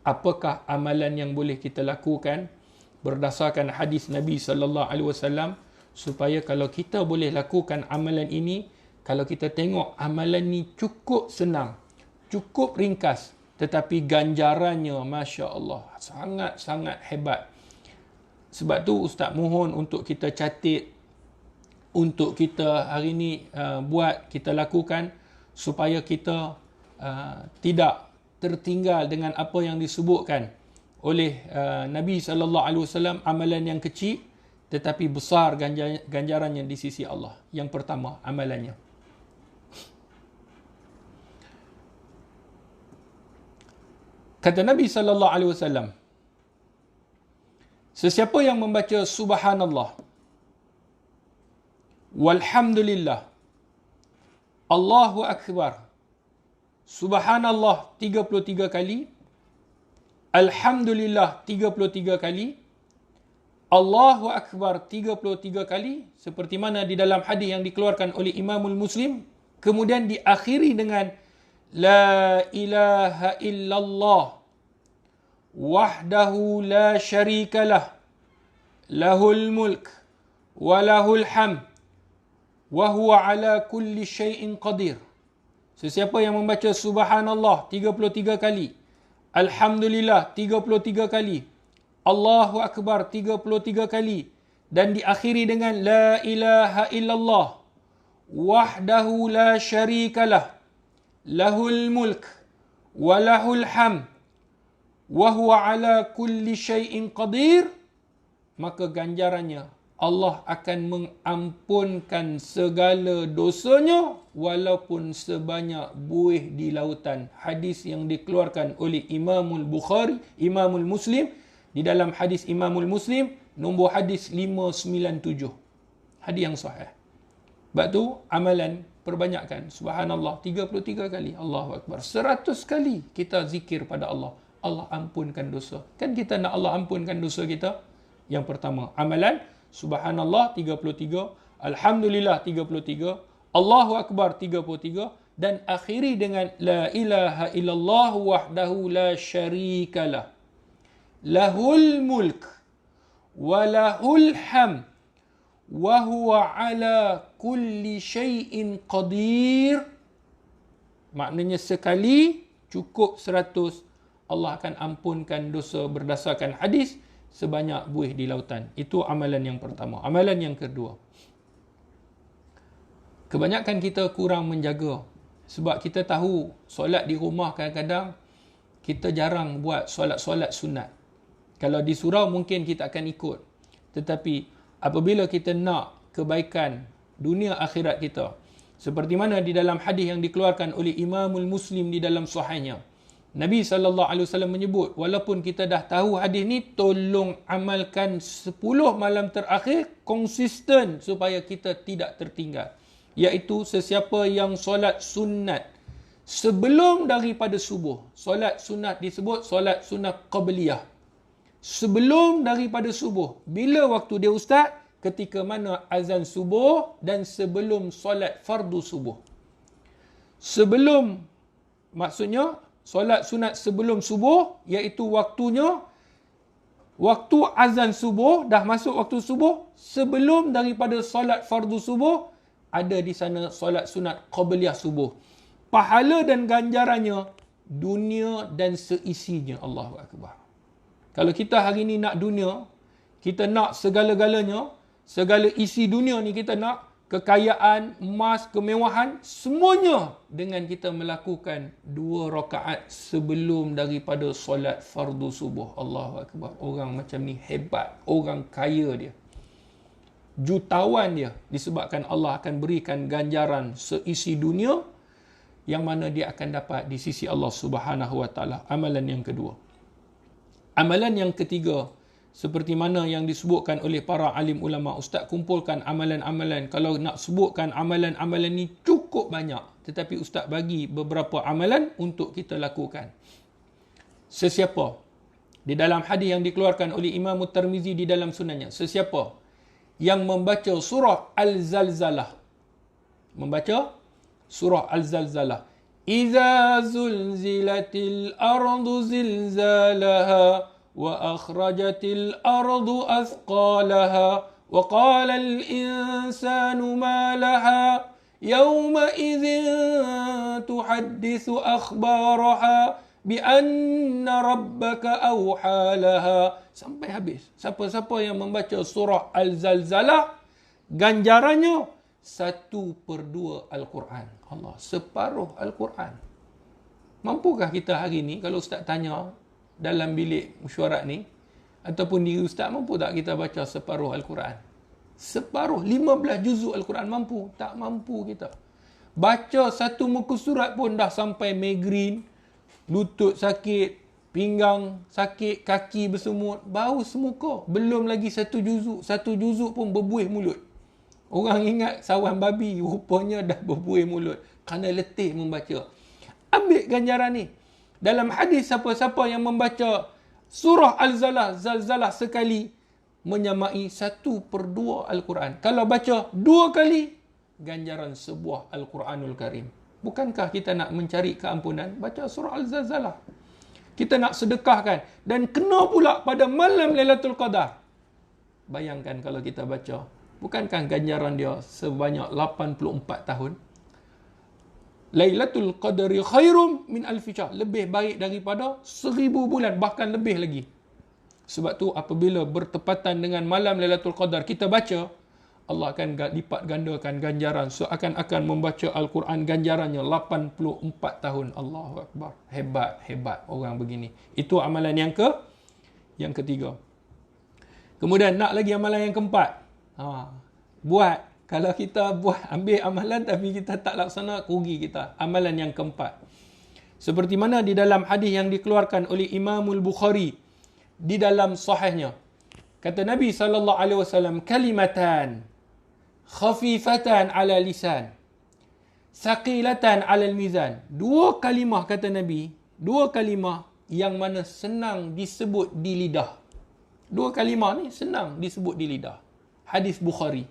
apakah amalan yang boleh kita lakukan berdasarkan hadis Nabi SAW, supaya kalau kita boleh lakukan amalan ini, kalau kita tengok amalan ni cukup senang, cukup ringkas, tetapi ganjarannya Masya Allah sangat-sangat hebat. Sebab tu Ustaz mohon untuk kita catat, untuk kita hari ni buat, kita lakukan, supaya kita tidak tertinggal dengan apa yang disebutkan oleh Nabi SAW, amalan yang kecil tetapi besar ganjarannya di sisi Allah. Yang pertama, amalannya. Kata Nabi SAW, sesiapa yang membaca Subhanallah, Walhamdulillah, Allahu Akbar, Subhanallah 33 kali, Alhamdulillah 33 kali, Allahu Akbar 33 kali, seperti mana di dalam hadis yang dikeluarkan oleh Imamul Muslim, kemudian diakhiri dengan La ilaha illallah wahdahu la syarikalah lahul mulk wa lahul hamd wa huwa ala kulli syai'in qadir. Sesiapa yang membaca Subhanallah 33 kali, Alhamdulillah 33 kali, Allahu Akbar 33 kali, dan diakhiri dengan La ilaha illallah wahdahu la syarikalah lahul mulk wa lahul hamd wa huwa ala kulli syai'in qadir, maka ganjarannya Allah akan mengampunkan segala dosanya walaupun sebanyak buih di lautan. Hadis yang dikeluarkan oleh Imamul Bukhari, Imamul Muslim, di dalam hadis Imamul Muslim, nombor hadis 597. Hadis yang sahih. Sebab tu, amalan perbanyakkan. Subhanallah 33 kali. Allahu Akbar. 100 kali kita zikir pada Allah. Allah ampunkan dosa. Kan kita nak Allah ampunkan dosa kita? Yang pertama, amalan Subhanallah 33, Alhamdulillah 33, Allahu Akbar 33, dan akhiri dengan La ilaha illallah wahdahu la syarikalah lahul mulk wa lahul hamd wa huwa ala kulli syai'in qadir. Maknanya sekali cukup 100, Allah akan ampunkan dosa berdasarkan hadis sebanyak buih di lautan. Itu amalan yang pertama. Amalan yang kedua, kebanyakan kita kurang menjaga. Sebab kita tahu solat di rumah kadang-kadang kita jarang buat solat-solat sunat. Kalau di surau mungkin kita akan ikut. Tetapi apabila kita nak kebaikan dunia akhirat kita, seperti mana di dalam hadis yang dikeluarkan oleh Imamul Muslim di dalam sahihnya, Nabi SAW menyebut, walaupun kita dah tahu hadis ni, tolong amalkan 10 malam terakhir konsisten supaya kita tidak tertinggal. Iaitu sesiapa yang solat sunat sebelum daripada subuh. Solat sunat disebut solat sunat qabliyah. Sebelum daripada subuh. Bila waktu dia ustaz? Ketika mana azan subuh dan sebelum solat fardu subuh. Sebelum, maksudnya solat sunat sebelum subuh, iaitu waktunya waktu azan subuh, dah masuk waktu subuh, sebelum daripada solat fardu subuh, ada di sana solat sunat qabliyah subuh. Pahala dan ganjarannya dunia dan seisinya. Allahu Akbar. Kalau kita hari ni nak dunia, kita nak segala-galanya, segala isi dunia ni kita nak, kekayaan, emas, kemewahan, semuanya dengan kita melakukan 2 rakaat sebelum daripada solat fardu subuh. Allahu Akbar. Orang macam ni hebat. Orang kaya dia. Jutawan dia. Disebabkan Allah akan berikan ganjaran seisi dunia yang mana dia akan dapat di sisi Allah Subhanahu Wa Taala. Amalan yang kedua. Amalan yang ketiga, seperti mana yang disebutkan oleh para alim ulama. Ustaz kumpulkan amalan-amalan. Kalau nak sebutkan amalan-amalan ni cukup banyak. Tetapi Ustaz bagi beberapa amalan untuk kita lakukan. Sesiapa, di dalam hadis yang dikeluarkan oleh Imam Tirmizi di dalam sunannya, sesiapa yang membaca surah Al-Zalzalah. Membaca surah Al-Zalzalah. Iza zulzilatil ardu zilzalaha وأخرجت الأرض أثقالها وقال الإنسان ما لها يومئذ تحدث أخبارها بأن ربك أوحى لها. Sampai habis. Siapa-siapa yang membaca surah Al-Zalzalah, ganjarannya 1/2 Al-Quran. Allah, separuh Al-Quran. Mampukah kita hari ni, kalau Ustaz tanya dalam bilik mesyuarat ni, ataupun diri Ustaz, mampu tak kita baca separuh Al-Quran? Separuh, 15 juzuk Al-Quran mampu? Tak mampu kita. Baca satu muka surat pun dah sampai migrain, lutut sakit, pinggang sakit, kaki bersemut, bau semuka. Belum lagi satu juzuk pun berbuih mulut. Orang ingat sawan babi, rupanya dah berbuih mulut kerana letih membaca. ambil ganjaran ni. Dalam hadis, siapa-siapa yang membaca surah Al-Zalzalah sekali, menyamai 1/2 Al-Quran. Kalau baca 2 kali, ganjaran sebuah Al-Quranul Karim. Bukankah kita nak mencari keampunan? Baca surah Al-Zalzalah. Kita nak sedekahkan. Dan kena pula pada malam Lailatul Qadar. Bayangkan kalau kita baca. Bukankah ganjaran dia sebanyak 84 tahun? Lailatul Qadri khairum min alfi syahr. Lebih baik daripada 1000 bulan. Bahkan lebih lagi. Sebab tu apabila bertepatan dengan malam Lailatul Qadar, kita baca, Allah akan lipat gandakan ganjaran. Seakan-akan membaca Al-Quran, ganjarannya 84 tahun. Allahu Akbar. Hebat orang begini. Itu amalan yang ketiga. Kemudian nak lagi amalan yang keempat. Buat. Kalau kita ambil amalan tapi kita tak laksana, rugi kita. Amalan yang keempat. Seperti mana di dalam hadis yang dikeluarkan oleh Imamul Bukhari di dalam sahihnya. Kata Nabi SAW, kalimatan khafifatan ala lisan, saqilatan ala mizan. 2 kalimah kata Nabi, 2 kalimah yang mana senang disebut di lidah. 2 kalimah ni senang disebut di lidah. Hadis Bukhari.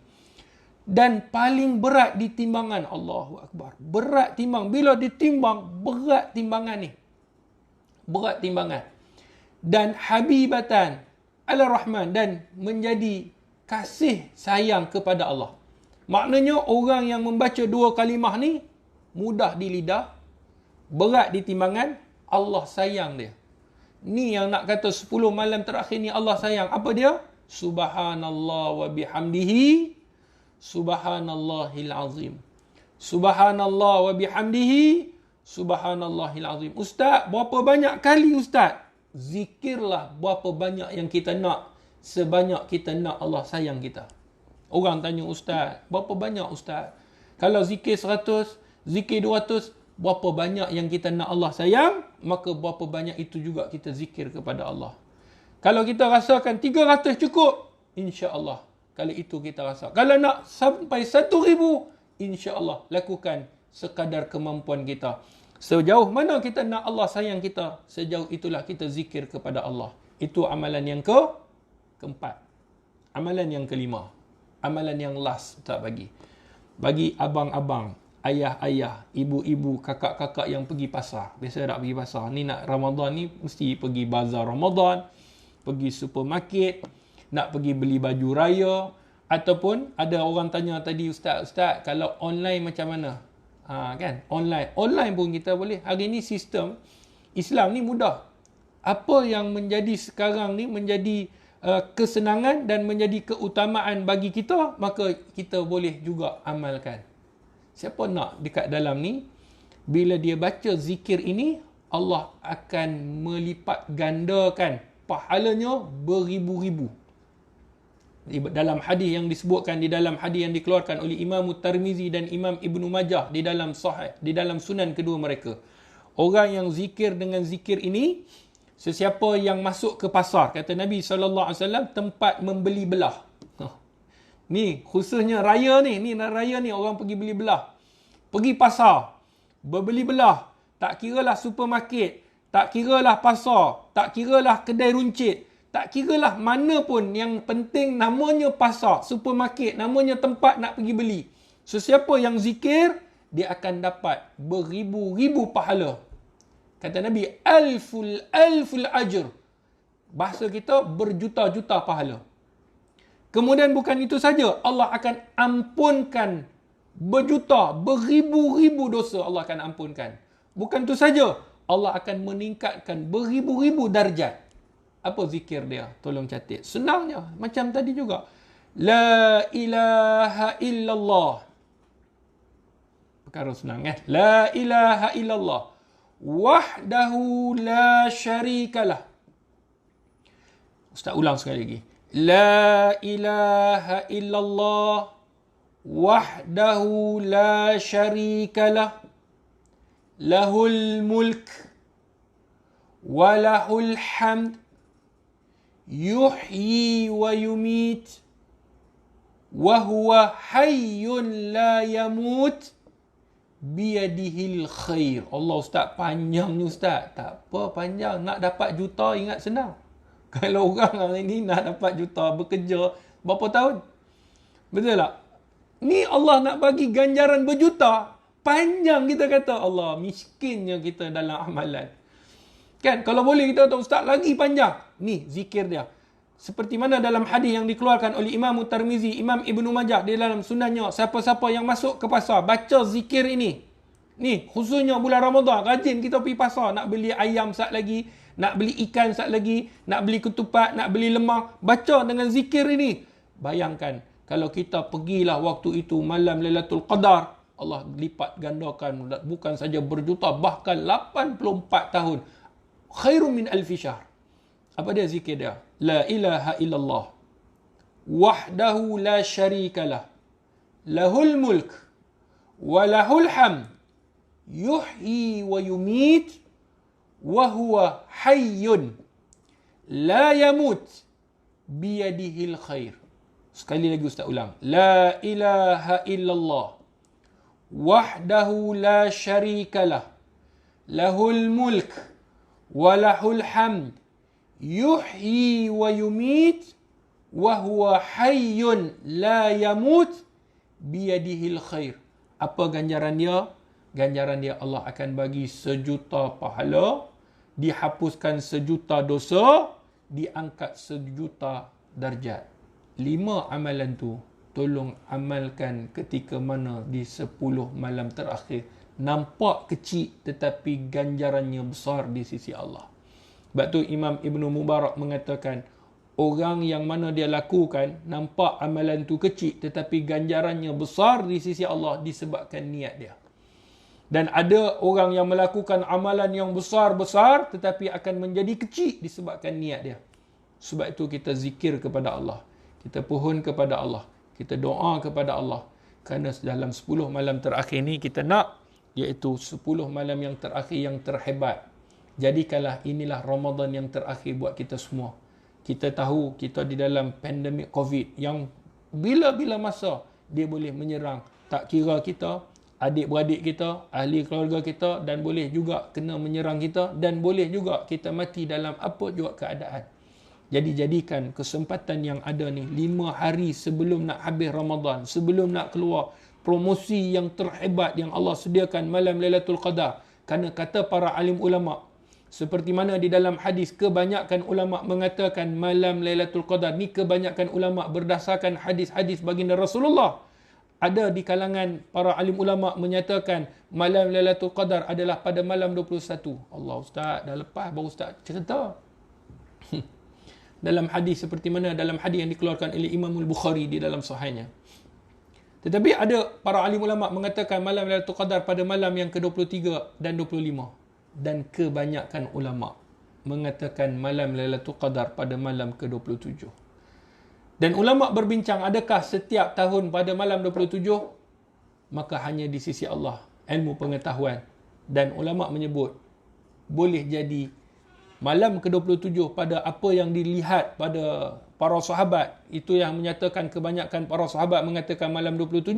Dan paling berat di timbangan. Allahu Akbar. Berat timbang. Bila ditimbang, berat timbangan ni. Berat timbangan. Dan habibatan ala Rahman. Dan menjadi kasih sayang kepada Allah. Maknanya orang yang membaca 2 kalimah ni, mudah di lidah, berat di timbangan, Allah sayang dia. Ni yang nak kata 10 malam terakhir ni Allah sayang. Apa dia? Subhanallah wa bihamdihi, Subhanallahil azim. Subhanallah wa bihamdihi, Subhanallahil azim. Ustaz, berapa banyak kali Ustaz? Zikirlah berapa banyak yang kita nak, sebanyak kita nak Allah sayang kita. Orang tanya Ustaz, berapa banyak Ustaz? Kalau zikir 100, zikir 200, berapa banyak yang kita nak Allah sayang, maka berapa banyak itu juga kita zikir kepada Allah. Kalau kita rasakan 300 cukup, insya-Allah. Kalau itu kita rasa. Kalau nak sampai 1000, insya-Allah lakukan sekadar kemampuan kita. Sejauh mana kita nak Allah sayang kita, sejauh itulah kita zikir kepada Allah. Itu amalan yang keempat. Amalan yang kelima. Amalan yang last Ustaz bagi. Bagi abang-abang, ayah-ayah, ibu-ibu, kakak-kakak yang pergi pasar. Biasa tak pergi pasar. Ni nak Ramadan ni mesti pergi bazar Ramadan, pergi supermarket, nak pergi beli baju raya, ataupun ada orang tanya tadi, Ustaz, kalau online macam mana? Kan? Online pun kita boleh. Hari ni sistem Islam ni mudah. Apa yang menjadi sekarang ni menjadi kesenangan dan menjadi keutamaan bagi kita, maka kita boleh juga amalkan. Siapa nak dekat dalam ni, bila dia baca zikir ini, Allah akan melipat gandakan pahalanya beribu-ribu. Dalam hadis yang disebutkan, di dalam hadis yang dikeluarkan oleh Imam Tirmizi dan Imam Ibnu Majah di dalam sahih, di dalam sunan kedua mereka. Orang yang zikir dengan zikir ini, sesiapa yang masuk ke pasar, kata Nabi SAW, tempat membeli belah. Ni khususnya raya ni, raya ni orang pergi beli belah. Pergi pasar, berbeli belah. Tak kiralah supermarket, tak kiralah pasar, tak kiralah kedai runcit, tak kiralah mana pun, yang penting namanya pasar, supermarket, namanya tempat nak pergi beli. Sesiapa yang zikir, dia akan dapat beribu-ribu pahala. Kata Nabi, alful ajr. Bahasa kita, berjuta-juta pahala. Kemudian bukan itu saja, Allah akan ampunkan berjuta, beribu-ribu dosa Allah akan ampunkan. Bukan itu saja, Allah akan meningkatkan beribu-ribu darjat. Apa zikir dia? Tolong catat. Senangnya. Macam tadi juga. La ilaha illallah. Perkara senang kan? La ilaha illallah. Wahdahu la syarikalah. Ustaz ulang sekali lagi. La ilaha illallah. Wahdahu la syarikalah. Lahul mulk. Walahul hamd. Yuhyi wa yumit wa huwa hayyun la yamut biyadihil khair. Allah Ustaz, panjang ni Ustaz. Tak apa panjang. Nak dapat juta ingat senang. Kalau orang hari ni nak dapat juta bekerja berapa tahun? Betul tak? Ni Allah nak bagi ganjaran berjuta. Panjang kita kata. Allah, miskinnya kita dalam amalan. Kan? Kalau boleh kita kata, Ustaz, lagi panjang. Ni zikir dia. Seperti mana dalam hadis yang dikeluarkan oleh Imam Tirmizi, Imam Ibnu Majah di dalam sunannya, siapa-siapa yang masuk ke pasar baca zikir ini. Ni khususnya bulan Ramadan, rajin kita pergi pasar nak beli ayam sat lagi, nak beli ikan sat lagi, nak beli ketupat, nak beli lemang, baca dengan zikir ini. Bayangkan kalau kita pergilah waktu itu malam Lailatul Qadar, Allah lipat gandakan bukan saja berjuta, bahkan 84 tahun. Khairun min alfi syahr. Apa dia zikir dia? La ilaha illallah wahdahu la syarikalah lahul mulk wa lahul hamd yuhyi wa yumit wa huwa hayyun la yamut biyadihil khair. Sekali lagi Ustaz ulang. La ilaha illallah wahdahu la syarikalah lahul mulk wa lahul hamd yuhyi wa yumit wa huwa hayyun la yamut biyadihil khair. Apa ganjaran dia? Ganjaran dia Allah akan bagi 1 juta pahala, dihapuskan 1 juta dosa, diangkat 1 juta darjat. 5 amalan tu tolong amalkan ketika mana di 10 malam terakhir. Nampak kecil tetapi ganjarannya besar di sisi Allah. Sebab tu Imam Ibnu Mubarak mengatakan, orang yang mana dia lakukan, nampak amalan tu kecil tetapi ganjarannya besar di sisi Allah disebabkan niat dia. Dan ada orang yang melakukan amalan yang besar-besar tetapi akan menjadi kecil disebabkan niat dia. Sebab itu kita zikir kepada Allah. Kita pohon kepada Allah. Kita doa kepada Allah. Kerana dalam 10 malam terakhir ni kita nak, iaitu 10 malam yang terakhir yang terhebat. Jadikanlah inilah Ramadan yang terakhir buat kita semua. Kita tahu kita di dalam pandemik COVID yang bila-bila masa dia boleh menyerang. Tak kira kita, adik-beradik kita, ahli keluarga kita, dan boleh juga kena menyerang kita, dan boleh juga kita mati dalam apa juga keadaan. Jadi jadikan kesempatan yang ada ni 5 hari sebelum nak habis Ramadan, sebelum nak keluar promosi yang terhebat yang Allah sediakan malam Lailatul Qadar. Kerana kata para alim ulama, seperti mana di dalam hadis, kebanyakan ulama mengatakan malam Lailatul Qadar ni, kebanyakan ulama berdasarkan hadis-hadis baginda Rasulullah. Ada di kalangan para alim ulama menyatakan malam Lailatul Qadar adalah pada malam 21. Allah Ustaz, dah lepas baru Ustaz cerita. Dalam hadis seperti mana dalam hadis yang dikeluarkan oleh Imam Al-Bukhari di dalam sahihnya. Tetapi ada para alim ulama mengatakan malam Lailatul Qadar pada malam yang ke-23 dan 25. Dan kebanyakan ulama mengatakan malam Lailatul Qadar pada malam ke-27. Dan ulama berbincang, adakah setiap tahun pada malam 27? Maka hanya di sisi Allah ilmu pengetahuan. Dan ulama menyebut boleh jadi malam ke-27 pada apa yang dilihat pada para sahabat. Itu yang menyatakan kebanyakan para sahabat mengatakan malam 27.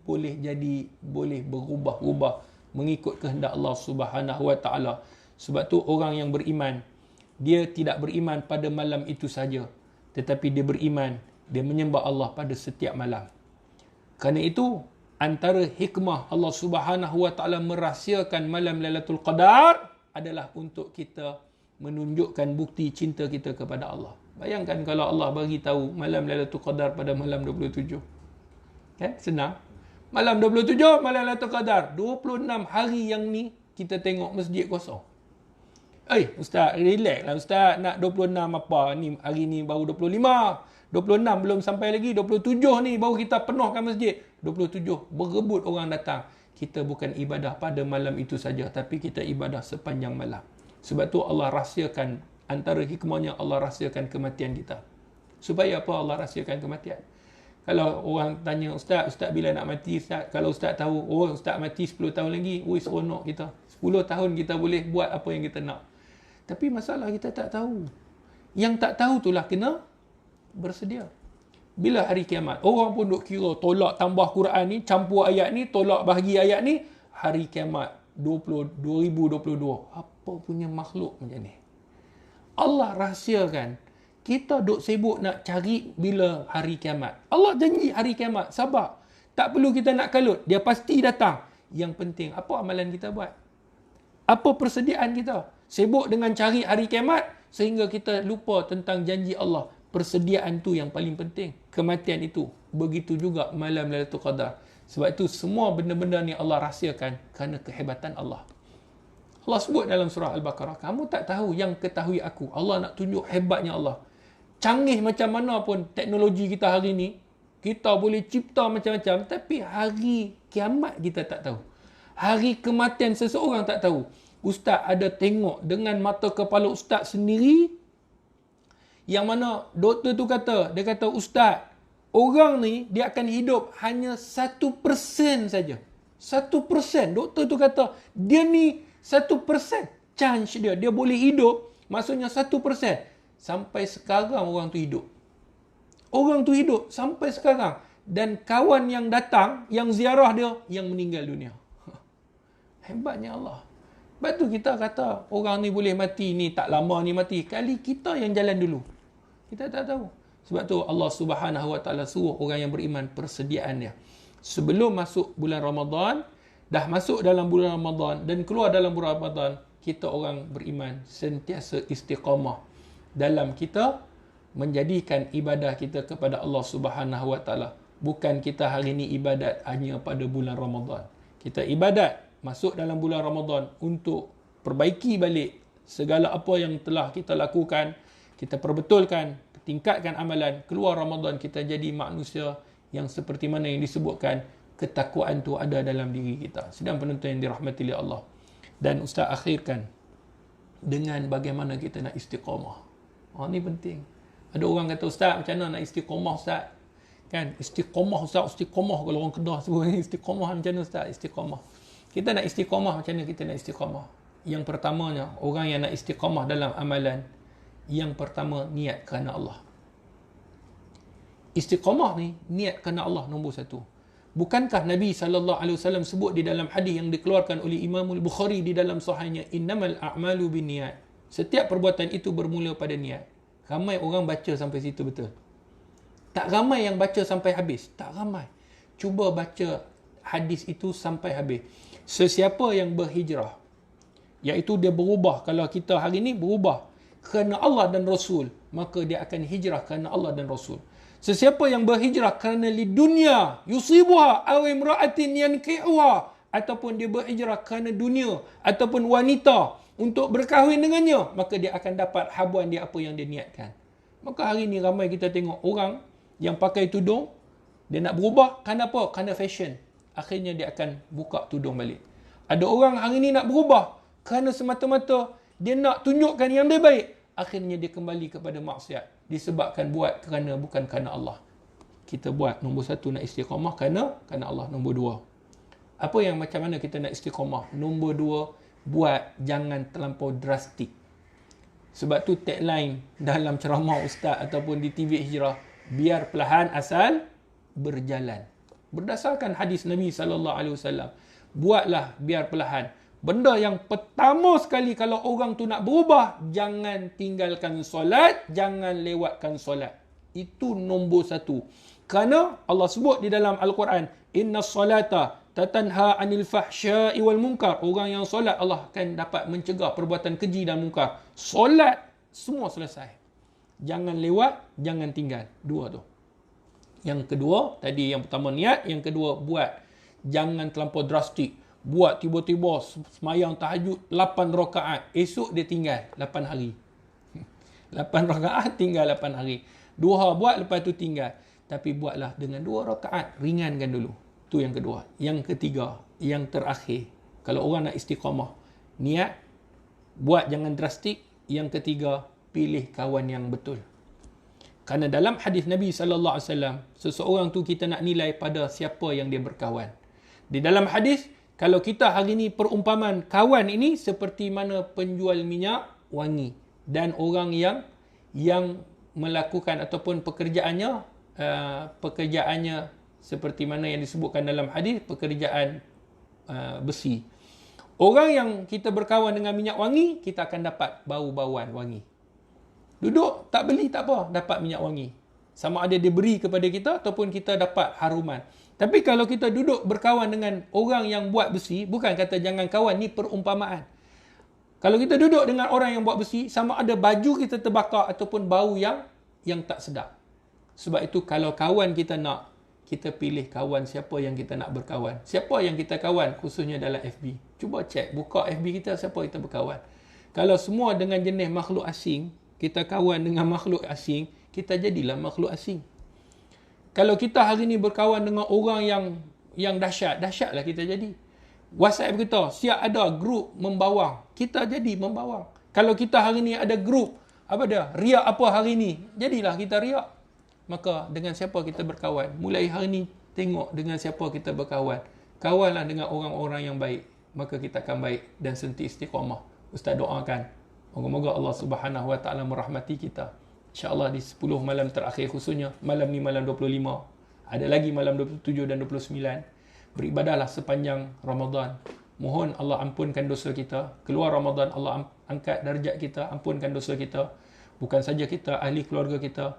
Boleh jadi, boleh berubah-ubah mengikut kehendak Allah Subhanahu Wa Taala. Sebab tu orang yang beriman, dia tidak beriman pada malam itu saja, tetapi dia beriman, dia menyembah Allah pada setiap malam. Kerana itu antara hikmah Allah Subhanahu Wa Taala merahsiakan malam Lailatul Qadar adalah untuk kita menunjukkan bukti cinta kita kepada Allah. Bayangkan kalau Allah bagi tahu malam Lailatul Qadar pada malam 27. Kan? Senang. Malam 27, malam Lailatul Qadar. 26 hari yang ni, kita tengok masjid kosong. Ustaz, relax lah Ustaz. Nak 26 apa? Ni hari ni baru 25. 26 belum sampai lagi. 27 ni baru kita penuhkan masjid. 27, berebut orang datang. Kita bukan ibadah pada malam itu saja, tapi kita ibadah sepanjang malam. Sebab tu Allah rahsiakan, antara hikmahnya Allah rahsiakan kematian kita. Supaya apa Allah rahsiakan kematian? Kalau orang tanya, Ustaz bila nak mati? Ustaz, kalau Ustaz tahu, Ustaz mati 10 tahun lagi, seronok kita. 10 tahun kita boleh buat apa yang kita nak. Tapi masalah kita tak tahu. Yang tak tahu itulah kena bersedia. Bila hari kiamat, orang pun duk kira, tolak tambah Quran ni, campur ayat ni, tolak bahagi ayat ni, hari kiamat 2022. Apa punya makhluk macam ni? Allah rahsiakan. Kita duk sibuk nak cari bila hari kiamat. Allah janji hari kiamat. Sabar. Tak perlu kita nak kalut. Dia pasti datang. Yang penting, apa amalan kita buat? Apa persediaan kita? Sibuk dengan cari hari kiamat sehingga kita lupa tentang janji Allah. Persediaan tu yang paling penting. Kematian itu. Begitu juga malam Lailatul Qadar. Sebab itu semua benda-benda ni Allah rahsiakan kerana kehebatan Allah. Allah sebut dalam surah Al-Baqarah, kamu tak tahu yang ketahui aku. Allah nak tunjuk hebatnya Allah. Canggih macam mana pun teknologi kita hari ni, kita boleh cipta macam-macam, tapi hari kiamat kita tak tahu. Hari kematian seseorang tak tahu. Ustaz ada tengok dengan mata kepala ustaz sendiri, yang mana doktor tu kata, dia kata, ustaz, orang ni dia akan hidup hanya 1% saja. 1%. Doktor tu kata, dia ni 1% chance dia boleh hidup, maksudnya 1%. Sampai sekarang orang tu hidup. Orang tu hidup sampai sekarang. Dan kawan yang datang, yang ziarah dia, yang meninggal dunia. Hebatnya Allah. Sebab tu kita kata, orang ni boleh mati, ni tak lama ni mati. Kali kita yang jalan dulu. Kita tak tahu. Sebab tu Allah Subhanahu Wa Taala suruh orang yang beriman persediaan dia. Sebelum masuk bulan Ramadan, dah masuk dalam bulan Ramadan dan keluar dalam bulan Ramadan, kita orang beriman sentiasa istiqamah dalam kita menjadikan ibadah kita kepada Allah Subhanahu Wa Taala. Bukan kita hari ini ibadat hanya pada bulan Ramadan. Kita ibadat masuk dalam bulan Ramadan untuk perbaiki balik segala apa yang telah kita lakukan, kita perbetulkan, tingkatkan amalan. Keluar Ramadan kita jadi manusia yang seperti mana yang disebutkan, ketakwaan tu ada dalam diri kita. Sedang penonton yang dirahmati oleh Allah. Dan Ustaz akhirkan dengan bagaimana kita nak istiqamah. Ni penting. Ada orang kata, Ustaz, macam mana nak istiqamah, Ustaz? Kan? Istiqamah, Ustaz. Istiqamah. Kalau orang Kedah sebut istiqamah, macam mana, Ustaz? Istiqamah. Kita nak istiqamah, macam mana kita nak istiqamah? Yang pertamanya, orang yang nak istiqamah dalam amalan, yang pertama, niat kerana Allah. Istiqamah ni, niat kerana Allah nombor satu. Bukankah Nabi SAW sebut di dalam hadis yang dikeluarkan oleh Imam Al-Bukhari di dalam sahihnya, innamal a'malu binniyat. Setiap perbuatan itu bermula pada niat. Ramai orang baca sampai situ betul. Tak ramai yang baca sampai habis. Tak ramai. Cuba baca hadis itu sampai habis. Sesiapa yang berhijrah, iaitu dia berubah, kalau kita hari ini berubah kerana Allah dan Rasul, maka dia akan hijrah kerana Allah dan Rasul. Sesiapa yang berhijrah kerana li dunia yusibuha aw imra'atin yankihuha, ataupun dia berhijrah kerana dunia ataupun wanita untuk berkahwin dengannya, maka dia akan dapat habuan dia apa yang dia niatkan. Maka hari ni ramai kita tengok orang yang pakai tudung, dia nak berubah kerana apa? Kerana fashion. Akhirnya dia akan buka tudung balik. Ada orang hari ni nak berubah kerana semata-mata dia nak tunjukkan yang dia baik. Akhirnya dia kembali kepada maksiat. Disebabkan buat kerana bukan kerana Allah. Kita buat nombor satu nak istiqamah kerana Allah. Nombor dua, apa yang macam mana kita nak istiqamah? Nombor dua, buat jangan terlampau drastik. Sebab tu tagline dalam ceramah ustaz ataupun di TV Hijrah, biar perlahan asal berjalan. Berdasarkan hadis Nabi SAW, buatlah biar perlahan. Benda yang pertama sekali kalau orang tu nak berubah, jangan tinggalkan solat, jangan lewatkan solat. Itu nombor satu. Kerana Allah sebut di dalam Al-Quran, inna salata tatanha anil fahsya'i wal munkar. Orang yang solat, Allah akan dapat mencegah perbuatan keji dan munkar. Solat, semua selesai. Jangan lewat, jangan tinggal. Dua tu. Yang kedua, tadi yang pertama niat, yang kedua buat. Jangan terlampau drastik. Buat tiba-tiba semayang tahajud 8 rakaat. Esok dia tinggal 8 hari. 8 rakaat tinggal 8 hari. 2 buat, lepas tu tinggal. Tapi buatlah dengan 2 rakaat. Ringankan dulu. Itu yang kedua. Yang ketiga, yang terakhir. Kalau orang nak istiqamah, niat, buat jangan drastik. Yang ketiga, pilih kawan yang betul. Kerana dalam hadis Nabi SAW, seseorang tu kita nak nilai pada siapa yang dia berkawan. Di dalam hadis, kalau kita hari ini perumpamaan kawan ini seperti mana penjual minyak wangi. Dan orang yang melakukan ataupun pekerjaannya seperti mana yang disebutkan dalam hadis, pekerjaan besi. Orang yang kita berkawan dengan minyak wangi, kita akan dapat bau-bauan wangi. Duduk tak beli tak apa, dapat minyak wangi. Sama ada dia beri kepada kita ataupun kita dapat haruman. Tapi kalau kita duduk berkawan dengan orang yang buat besi, bukan kata jangan kawan, ni perumpamaan. Kalau kita duduk dengan orang yang buat besi, sama ada baju kita terbakar ataupun bau yang tak sedap. Sebab itu kalau kawan kita nak, kita pilih kawan siapa yang kita nak berkawan. Siapa yang kita kawan, khususnya dalam FB. Cuba cek, buka FB kita, siapa kita berkawan. Kalau semua dengan jenis makhluk asing, kita kawan dengan makhluk asing, kita jadilah makhluk asing. Kalau kita hari ni berkawan dengan orang yang dahsyatlah kita jadi. WhatsApp kita, siap ada grup membawang, kita jadi membawang. Kalau kita hari ni ada grup, riak apa hari ni, jadilah kita riak. Maka dengan siapa kita berkawan? Mulai hari ni, tengok dengan siapa kita berkawan. Kawanlah dengan orang-orang yang baik, maka kita akan baik dan senti istiqamah. Ustaz doakan, moga-moga Allah Subhanahu Wa Taala merahmati kita. InsyaAllah di 10 malam terakhir khususnya, malam ni malam 25, ada lagi malam 27 dan 29, beribadahlah sepanjang Ramadan. Mohon Allah ampunkan dosa kita. Keluar Ramadan, Allah angkat darjat kita, ampunkan dosa kita. Bukan saja kita, ahli keluarga kita.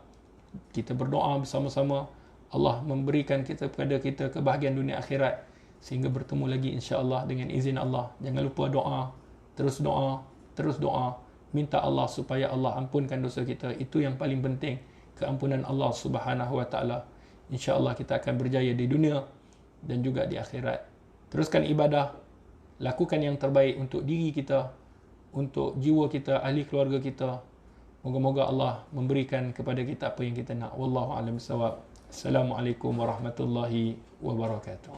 Kita berdoa bersama-sama. Allah memberikan kepada kita kebahagiaan dunia akhirat. Sehingga bertemu lagi insya-Allah dengan izin Allah. Jangan lupa doa. Terus doa. Terus doa. Minta Allah supaya Allah ampunkan dosa kita. Itu yang paling penting. Keampunan Allah Subhanahu Wa Taala. InsyaAllah kita akan berjaya di dunia dan juga di akhirat. Teruskan ibadah, lakukan yang terbaik untuk diri kita, untuk jiwa kita, ahli keluarga kita. Moga-moga Allah memberikan kepada kita apa yang kita nak. Wallahu a'lam bissawab. Assalamualaikum warahmatullahi wabarakatuh.